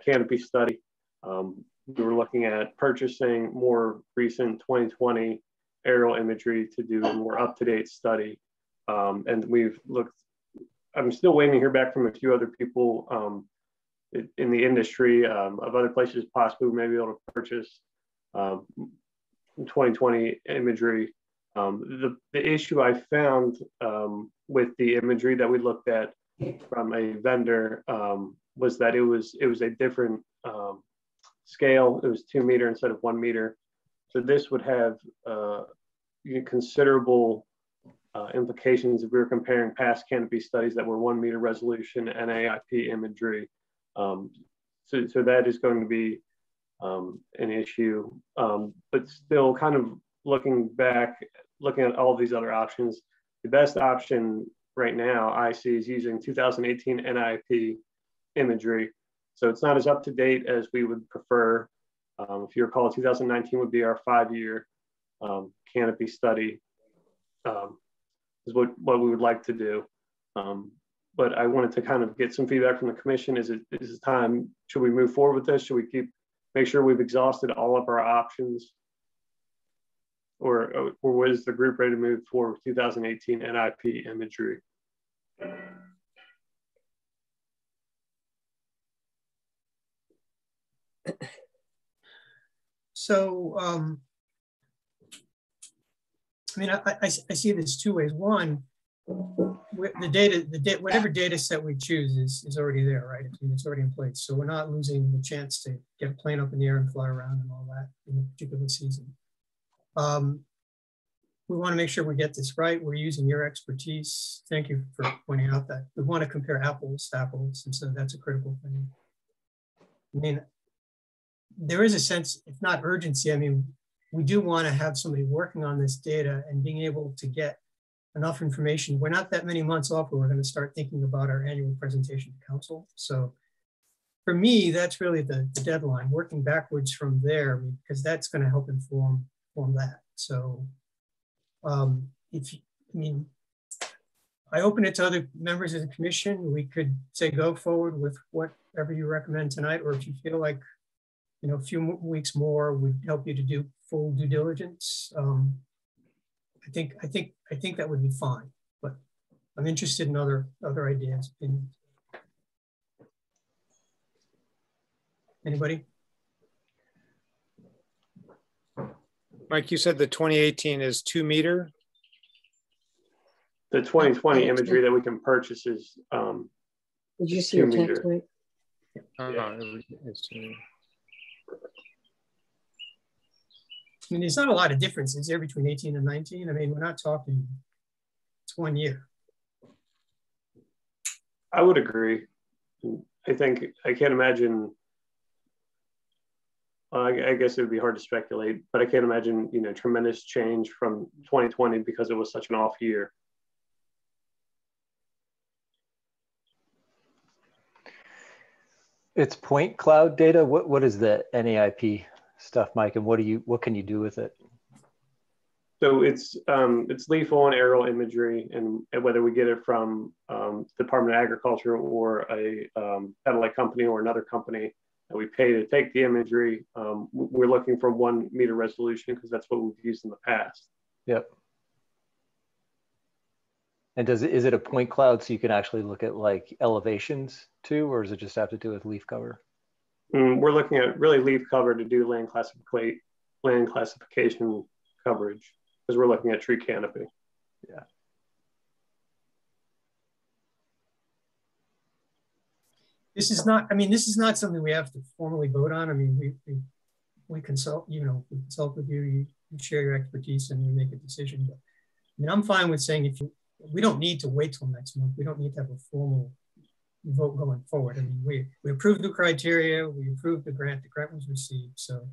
canopy study. We were looking at purchasing more recent 2020 aerial imagery to do a more up-to-date study. And we've looked, I'm still waiting to hear back from a few other people in the industry of other places possibly we may be able to purchase 2020 imagery. The issue I found with the imagery that we looked at from a vendor was that it was a different scale. It was 2 meter instead of 1 meter. So this would have considerable implications if we were comparing past canopy studies that were 1 meter resolution and AIP imagery. So that is going to be an issue, but still kind of looking at all these other options, the best option right now I see is using 2018 NIP imagery. So it's not as up to date as we would prefer. If you recall, 2019 would be our 5-year canopy study, is what we would like to do. But I wanted to kind of get some feedback from the commission. Is it time? Should we move forward with this? Should we make sure we've exhausted all of our options? Or was the group ready to move forward with 2018 NIP imagery? So, I mean, I see this 2 ways. One, whatever data set we choose is already there, right? I mean, it's already in place. So we're not losing the chance to get a plane up in the air and fly around and all that in a particular season. we want to make sure we get this right. We're using your expertise. Thank you for pointing out that we want to compare apples to apples, and so that's a critical thing. I mean, there is a sense, if not urgency, I mean, we do want to have somebody working on this data and being able to get enough information. We're not that many months off where we're going to start thinking about our annual presentation to council. So for me, that's really the deadline, working backwards from there, because that's going to help inform that. So I open it to other members of the commission. We could say go forward with whatever you recommend tonight, or if you feel like, you know, a few weeks more would help you to do full due diligence. I think that would be fine, but I'm interested in other ideas, opinions. Anybody? Mike, you said the 2018 is 2 meter. The 2020 imagery that we can purchase is did you see your text? It's 2 meter. I mean, there's not a lot of difference, is there, between 18 and 19? I mean, we're not talking, it's 1 year. I would agree. I think, I can't imagine, I guess it would be hard to speculate, but I can't imagine, you know, tremendous change from 2020 because it was such an off year. It's point cloud data. What is the NAIP stuff, Mike, and what can you do with it? So it's lethal and aerial imagery, and whether we get it from Department of Agriculture or a satellite company or another company that we pay to take the imagery, we're looking for 1 meter resolution because that's what we've used in the past. Yep. And is it a point cloud so you can actually look at like elevations too, or does it just have to do with leaf cover? We're looking at really leaf cover to do land classification coverage because we're looking at tree canopy. Yeah. This is not something we have to formally vote on. I mean, we consult, we consult with you, you share your expertise and we make a decision. But I mean, I'm fine with saying we don't need to wait till next month. We don't need to have a formal vote going forward. I mean, we approved the criteria, we approved the grant was received. So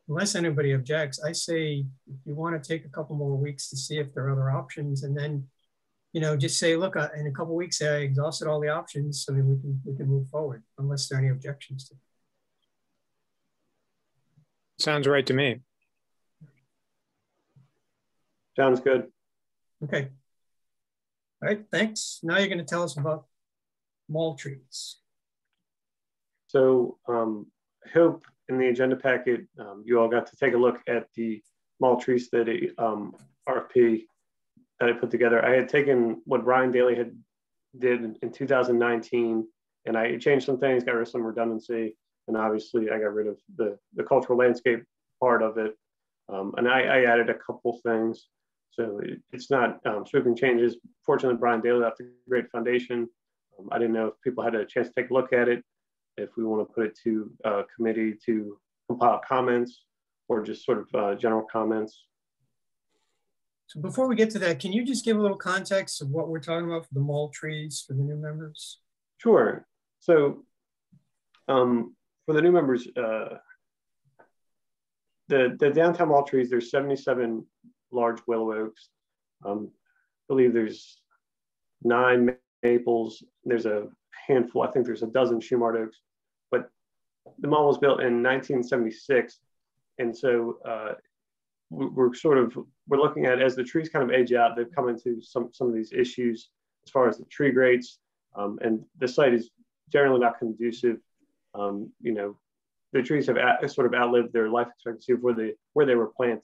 unless anybody objects, I say if you want to take a couple more weeks to see if there are other options, and then, just say, look, in a couple of weeks, I exhausted all the options. I mean, we can move forward unless there are any objections to it. Sounds right to me. Sounds good. Okay. All right, thanks. Now you're going to tell us about mall trees. So I hope in the agenda packet, you all got to take a look at the mall tree study RFP that I put together. I had taken what Brian Daly did in 2019, and I changed some things, got rid of some redundancy, and obviously I got rid of the cultural landscape part of it. And I added a couple things. So it's not sweeping changes. Fortunately, Brian Daly left a great foundation. I didn't know if people had a chance to take a look at it, if we want to put it to a committee to compile comments or just sort of general comments. So before we get to that, can you just give a little context of what we're talking about for the mall trees for the new members? Sure. So for the new members, the downtown mall trees, there's 77 large willow oaks. I believe there's 9 maples. There's a handful, I think there's a dozen Shumard oaks, but the mall was built in 1976. And so we're looking at, as the trees kind of age out, they've come into some of these issues as far as the tree grates, and the site is generally not conducive. The trees have sort of outlived their life expectancy of where they were planted.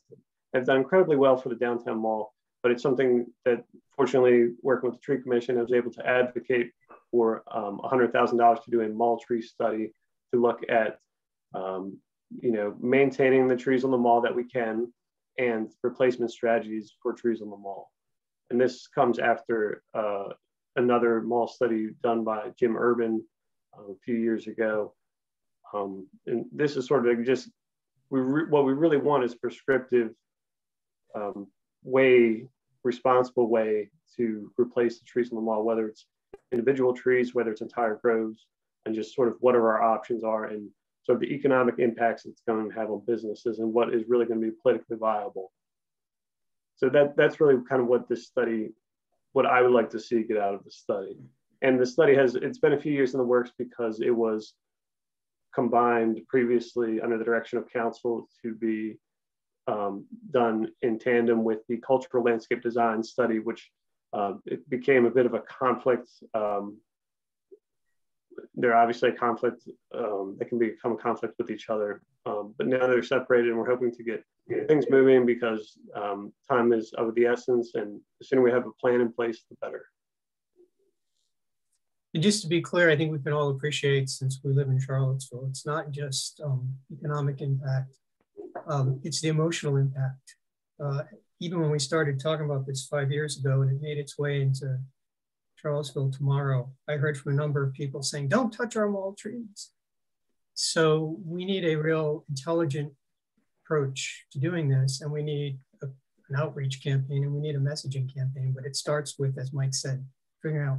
They've done incredibly well for the downtown mall, but it's something that, fortunately, working with the tree commission, I was able to advocate for $100,000 to do a mall tree study to look at, maintaining the trees on the mall that we can and replacement strategies for trees on the mall. And this comes after another mall study done by Jim Urban a few years ago. And this is sort of just, what we really want is prescriptive responsible way to replace the trees in the mall, whether it's individual trees, whether it's entire groves, and just sort of what our options are, and sort of the economic impacts it's going to have on businesses, and what is really going to be politically viable. So that's really kind of what this study, what I would like to see get out of the study. And the study it's been a few years in the works because it was combined previously under the direction of council to be done in tandem with the cultural landscape design study, which it became a bit of a conflict. They're obviously a conflict. They can become a conflict with each other, but now they're separated, and we're hoping to get things moving because time is of the essence, and the sooner we have a plan in place, the better. And just to be clear, I think we can all appreciate, since we live in Charlottesville, it's not just economic impact, it's the emotional impact. Even when we started talking about this 5 years ago and it made its way into Charlottesville Tomorrow, I heard from a number of people saying, don't touch our mall trees. So we need a real intelligent approach to doing this, and we need an outreach campaign, and we need a messaging campaign, but it starts with, as Mike said, figuring out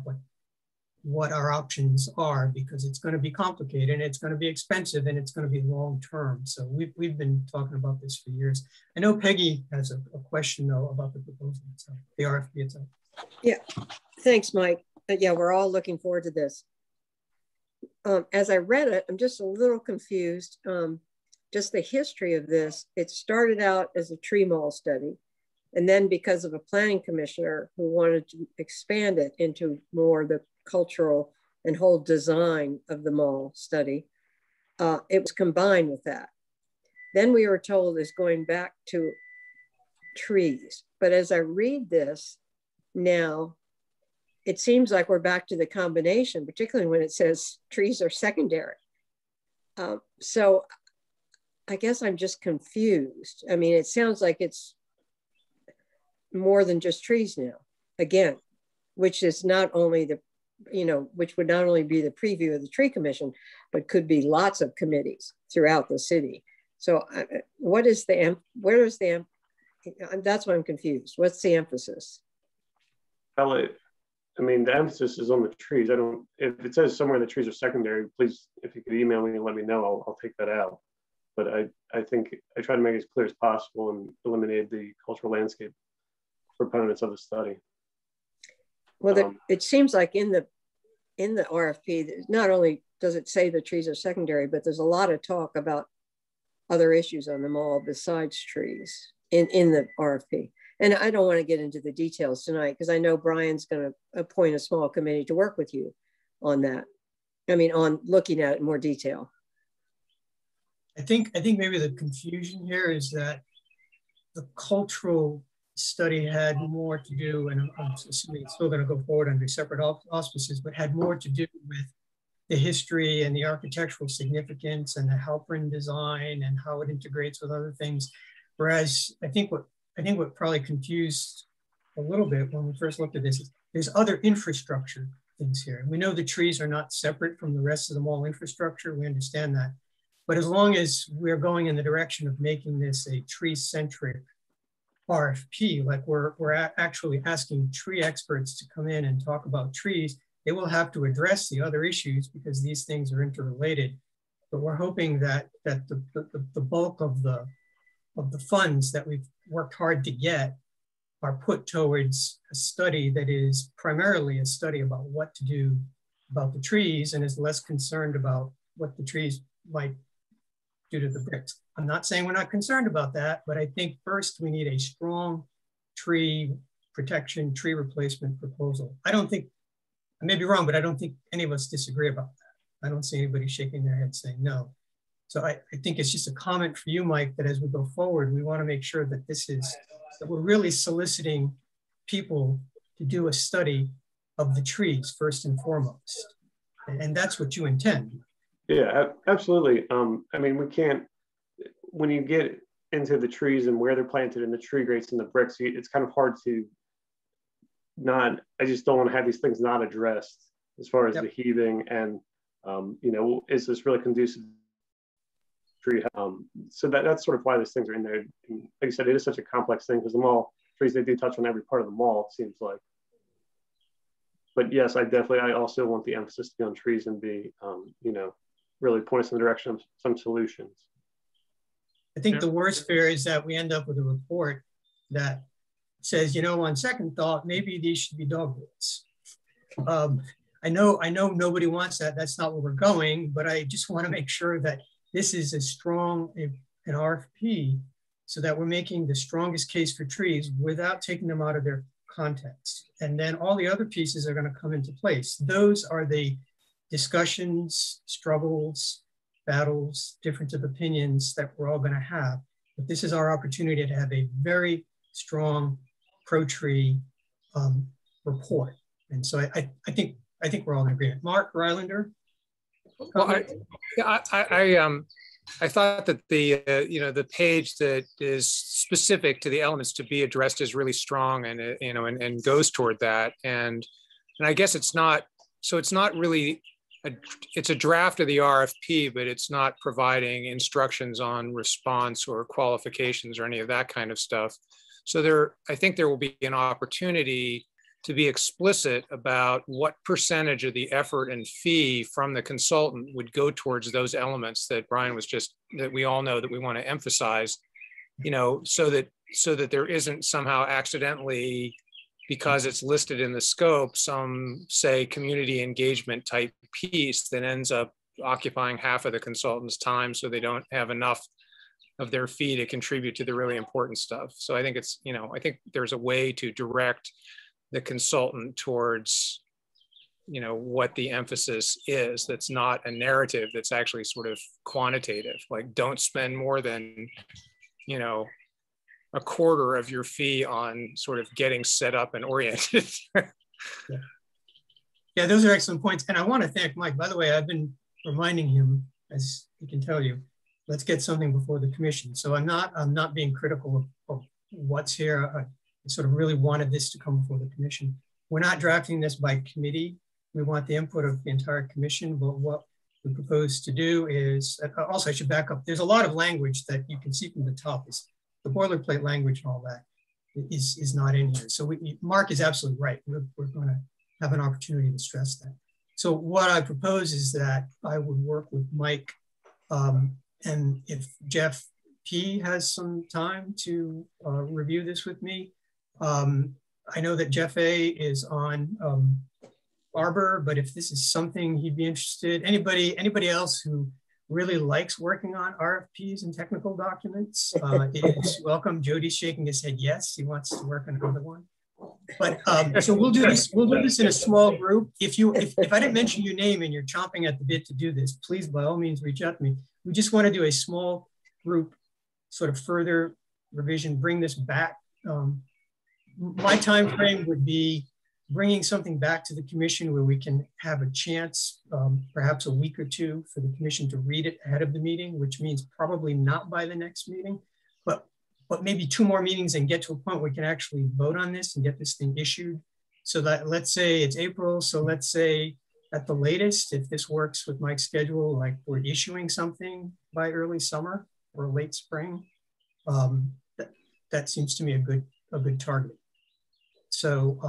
what our options are, because it's going to be complicated and it's going to be expensive and it's going to be long-term. So we've been talking about this for years. I know Peggy has a question though about the proposal itself, the RFP itself. Yeah, thanks, Mike. Yeah, we're all looking forward to this. As I read it, I'm just a little confused. Just the history of this, it started out as a tree mall study. And then because of a planning commissioner who wanted to expand it into more the cultural and whole design of the mall study, it was combined with that. Then we were told it's going back to trees. But as I read this now, it seems like we're back to the combination, particularly when it says trees are secondary. So I guess I'm just confused. I mean, it sounds like it's more than just trees now, again, which is not only the, which would not only be the preview of the tree commission, but could be lots of committees throughout the city. So what is where is the, that's why I'm confused. What's the emphasis? Well, I mean, the emphasis is on the trees. If it says somewhere the trees are secondary, please, if you could email me and let me know, I'll take that out. But I think I try to make it as clear as possible and eliminate the cultural landscape proponents of the study. Well, it seems like in the RFP, not only does it say the trees are secondary, but there's a lot of talk about other issues on the mall besides trees in the RFP. And I don't want to get into the details tonight because I know Brian's going to appoint a small committee to work with you on that. I mean, on looking at it in more detail. I think maybe the confusion here is that the cultural study had more to do, and I'm assuming it's still going to go forward under separate auspices, but had more to do with the history and the architectural significance and the Halpern design and how it integrates with other things. Whereas I think what probably confused a little bit when we first looked at this is there's other infrastructure things here. And we know the trees are not separate from the rest of the mall infrastructure. We understand that. But as long as we're going in the direction of making this a tree-centric RFP, like we're actually asking tree experts to come in and talk about trees, they will have to address the other issues because these things are interrelated. But we're hoping that the bulk of the funds that we've worked hard to get are put towards a study that is primarily a study about what to do about the trees and is less concerned about what the trees might do to the bricks. I'm not saying we're not concerned about that, but I think first we need a strong tree protection, tree replacement proposal. I don't think, I may be wrong, but I don't think any of us disagree about that. I don't see anybody shaking their head saying no. So I think it's just a comment for you, Mike, that as we go forward, we want to make sure that that we're really soliciting people to do a study of the trees first and foremost. And that's what you intend. Yeah, absolutely. I mean, we can't, when you get into the trees and where they're planted and the tree grates and the bricks, it's kind of hard to I just don't want to have these things not addressed as far as the heaving and, is this really conducive tree? So that's sort of why these things are in there. And like I said, it is such a complex thing because the mall trees. They do touch on every part of the mall, it seems like. But yes, I also want the emphasis to be on trees and be, you know, really point us in the direction of some solutions. I think the worst fear is that we end up with a report that says, you know, on second thought, maybe these should be dogwoods. I know nobody wants that. That's not where we're going, but I just want to make sure that this is as strong an RFP so that we're making the strongest case for trees without taking them out of their context. And then all the other pieces are going to come into place. Those are the discussions, struggles, battles, difference of opinions that we're all going to have. But this is our opportunity to have a very strong pro-tree report. And so I think we're all in agreement. Mark Rylander? Well, I thought that the you know, the page that is specific to the elements to be addressed is really strong, and you know, and goes toward that. And I guess it's not, so it's not really it's a draft of the RFP, but it's not providing instructions on response or qualifications or any of that kind of stuff. So I think there will be an opportunity to be explicit about what percentage of the effort and fee from the consultant would go towards those elements that Brian was just, that we all know that we want to emphasize, you know, so that there isn't somehow accidentally, because it's listed in the scope, some say community engagement type piece that ends up occupying half of the consultant's time, so they don't have enough of their fee to contribute to the really important stuff. So I think it's, you know, I think there's a way to direct the consultant towards, you know, what the emphasis is. That's not a narrative, that's actually sort of quantitative. Like, don't spend more than, you know, a quarter of your fee on sort of getting set up and oriented. Yeah, those are excellent points. And I want to thank Mike. By the way, I've been reminding him, as he can tell you, let's get something before the commission. So I'm not being critical of what's here. I sort of really wanted this to come before the commission. We're not drafting this by committee. We want the input of the entire commission, but what we propose to do is, also I should back up, there's a lot of language that you can see from the top. Is the boilerplate language and all that is not in here. So Mark is absolutely right. We're going to have an opportunity to stress that. So what I propose is that I would work with Mike, and if Jeff P has some time to review this with me. I know that Jeff A is on Arbor, but if this is something he'd be interested, anybody else who really likes working on RFPs and technical documents is welcome. Jody's shaking his head yes, he wants to work on another one. But so we'll do this in a small group. If I didn't mention your name and you're chomping at the bit to do this, please by all means reach out to me. We just want to do a small group sort of further revision, bring this back. My time frame would be bringing something back to the commission where we can have a chance, perhaps a week or two, for the commission to read it ahead of the meeting, which means probably not by the next meeting, but maybe 2 more meetings and get to a point where we can actually vote on this and get this thing issued. So that, let's say it's April, so let's say at the latest, if this works with Mike's schedule, like we're issuing something by early summer or late spring. That seems to me a good target. So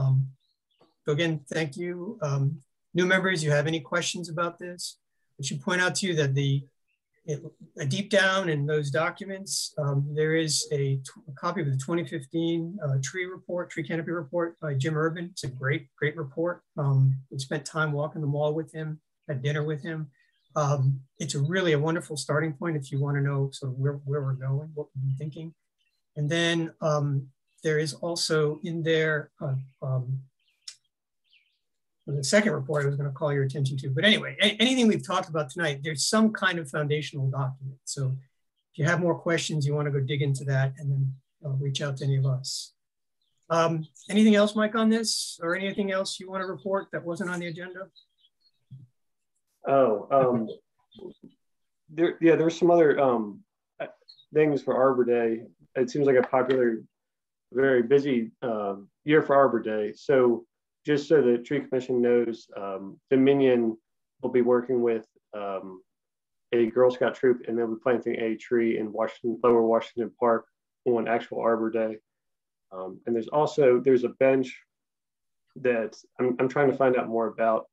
again, thank you. New members, you have any questions about this? I should point out to you that a deep down in those documents, there is a copy of the 2015 tree canopy report by Jim Urban. It's a great report. We spent time walking the mall with him, had dinner with him. It's really a wonderful starting point if you want to know sort of where we're going, what we've been thinking. And then there is also in there, the second report I was going to call your attention to. But anyway, anything we've talked about tonight, there's some kind of foundational document. So if you have more questions, you want to go dig into that, and then reach out to any of us. Anything else, Mike, on this, or anything else you want to report that wasn't on the agenda? Oh, there's some other things for Arbor Day. It seems like a popular, very busy year for Arbor Day. So just so the Tree Commission knows, Dominion will be working with a Girl Scout troop, and they'll be planting a tree in Lower Washington Park on actual Arbor Day. And there's a bench that I'm trying to find out more about.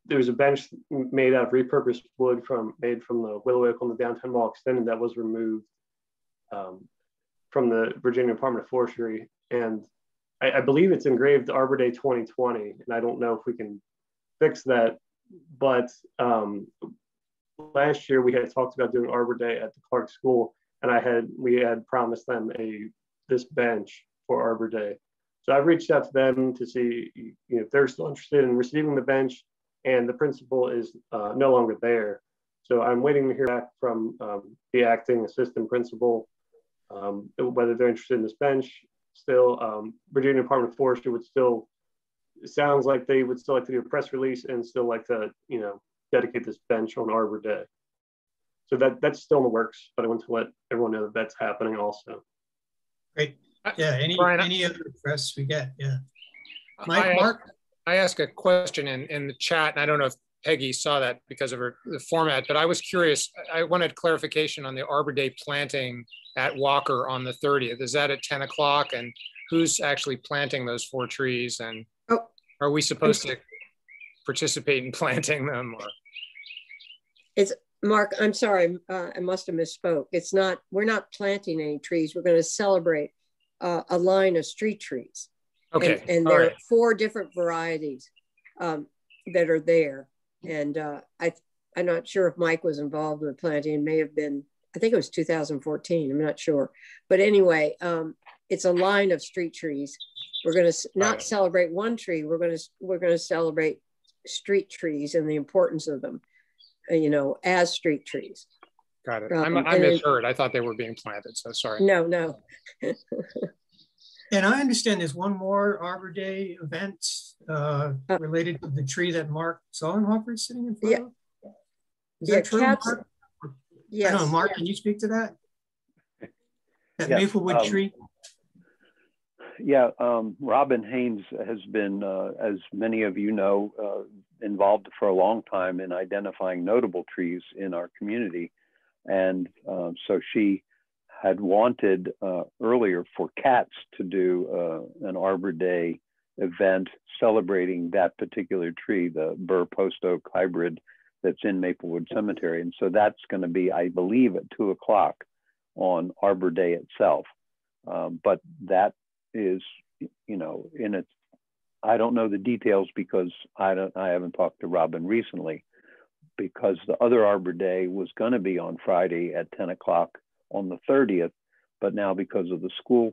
There's a bench made out of repurposed wood made from the willow oak on the downtown mall extended that was removed from the Virginia Department of Forestry. And I believe it's engraved Arbor Day 2020, and I don't know if we can fix that. But last year we had talked about doing Arbor Day at the Clark School, and we had promised them this bench for Arbor Day. So I've reached out to them to see if they're still interested in receiving the bench, and the principal is no longer there. So I'm waiting to hear back from the acting assistant principal, whether they're interested in this bench still. Virginia Department of Forestry it sounds like they would still like to do a press release and still like to, dedicate this bench on Arbor Day. So that's still in the works, but I want to let everyone know that that's happening also. Great. Yeah, any other requests we get, yeah. Mark? I asked a question in the chat, and I don't know if Peggy saw that because of the format, but I was curious. I wanted clarification on the Arbor Day planting at Walker on the 30th. Is that at 10 o'clock? And who's actually planting those 4 trees? And are we supposed to participate in planting them? Or? It's Mark, I'm sorry, I must have misspoke. We're not planting any trees. We're going to celebrate a line of street trees. Okay. And there are 4 different varieties that are there. And I'm not sure if Mike was involved with planting. It may have been, I think it was 2014. I'm not sure. But anyway, it's a line of street trees. We're going to not celebrate one tree. We're going to celebrate street trees and the importance of them, as street trees. Got it. I misheard. I thought they were being planted. So sorry. No. And I understand there's one more Arbor Day event related to the tree that Mark Sollenhofer is sitting in front of. Is that true, Mark? Yes. I don't know, Mark, can you speak to that? That Maplewood tree? Yeah, Robin Haynes has been, as many of you know, involved for a long time in identifying notable trees in our community. And so she had wanted earlier for cats to do an Arbor Day event celebrating that particular tree, the Burr Post Oak hybrid that's in Maplewood Cemetery. And so that's going to be, I believe, at 2 o'clock on Arbor Day itself. But that is, in its, I don't know the details because I haven't talked to Robin recently, because the other Arbor Day was going to be on Friday at 10 o'clock on the 30th, but now because of the school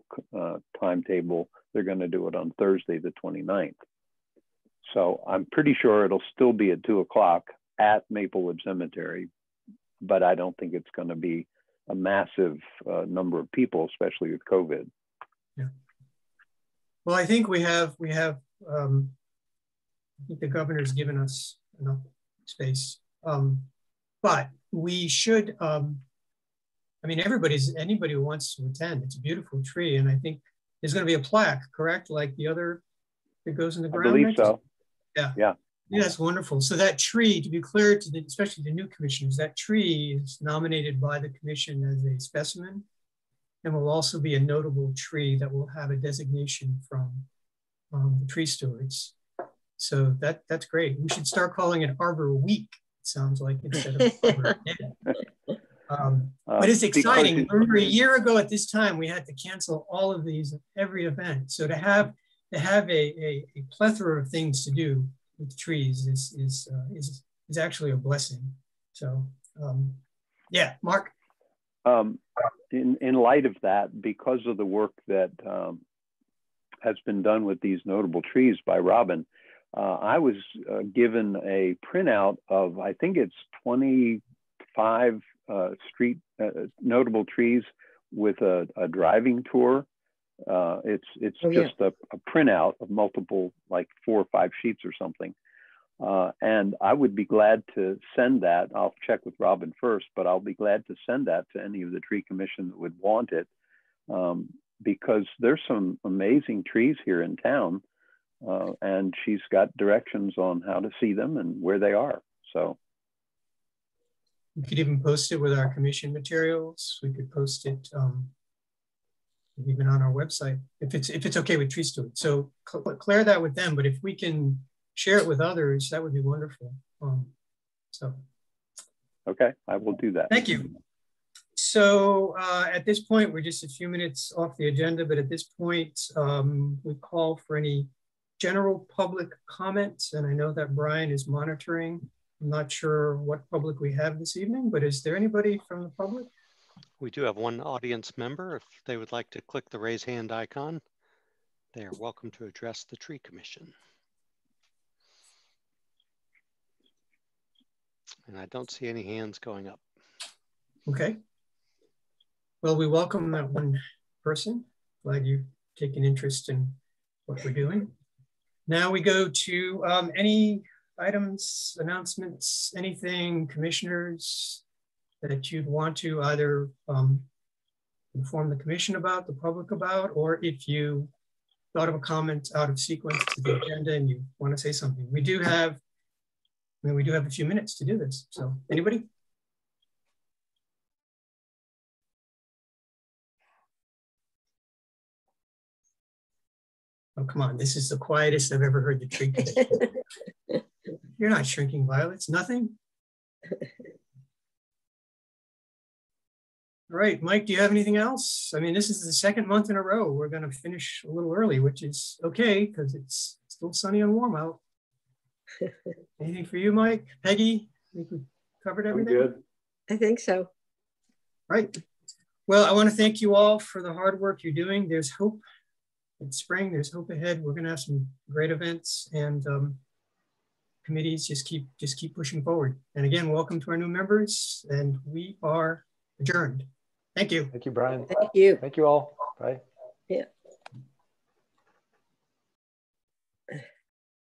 timetable, they're going to do it on Thursday, the 29th. So I'm pretty sure it'll still be at 2 o'clock at Maplewood Cemetery, but I don't think it's going to be a massive number of people, especially with COVID. Yeah. Well, I think we have. I think the governor's given us enough space, but we should. Anybody who wants to attend, it's a beautiful tree. And I think there's going to be a plaque, correct? Like the other that goes in the ground? I believe so. Yeah. Yeah. Yeah, that's wonderful. So that tree, to be clear to especially the new commissioners, that tree is nominated by the commission as a specimen and will also be a notable tree that will have a designation from the tree stewards. So that's great. We should start calling it Arbor Week, it sounds like, instead of Arbor Day. But it's exciting. Remember, a year ago at this time, we had to cancel all of these, every event. So to have a plethora of things to do with trees is actually a blessing. So yeah, Mark. In light of that, because of the work that has been done with these notable trees by Robin, I was given a printout of, I think it's 25 street notable trees with a driving tour. It's just a printout of multiple, like 4 or 5 sheets or something. And I would be glad to send that. I'll check with Robin first, but I'll be glad to send that to any of the tree commission that would want it, because there's some amazing trees here in town, and she's got directions on how to see them and where they are. So we could even post it with our commission materials. We could post it even on our website, if it's okay with Tree Steward. So clear that with them, but if we can share it with others, that would be wonderful. Okay, I will do that. Thank you. So at this point, we're just a few minutes off the agenda, but at this point, we call for any general public comments. And I know that Brian is monitoring. I'm not sure what public we have this evening, but is there anybody from the public? We do have one audience member. If they would like to click the raise hand icon, they are welcome to address the Tree Commission. And I don't see any hands going up. Okay. Well, we welcome that one person. Glad you take an interest in what we're doing. Now we go to any items, announcements, anything, commissioners, that you'd want to either inform the commission about, the public about, or if you thought of a comment out of sequence to the agenda and you want to say something. We do have a few minutes to do this. So anybody? Oh, come on. This is the quietest I've ever heard the tree commission. You're not shrinking violets, nothing? All right, Mike, do you have anything else? I mean, this is the second month in a row. We're going to finish a little early, which is okay because it's still sunny and warm out. Anything for you, Mike? Peggy, I think we covered everything. I'm good. I think so. Right. Well, I want to thank you all for the hard work you're doing. There's hope. It's spring. There's hope ahead. We're going to have some great events, and committees just keep pushing forward. And again, welcome to our new members, and we are adjourned. Thank you. Thank you, Brian. Thank you. Thank you all. Bye. Yeah.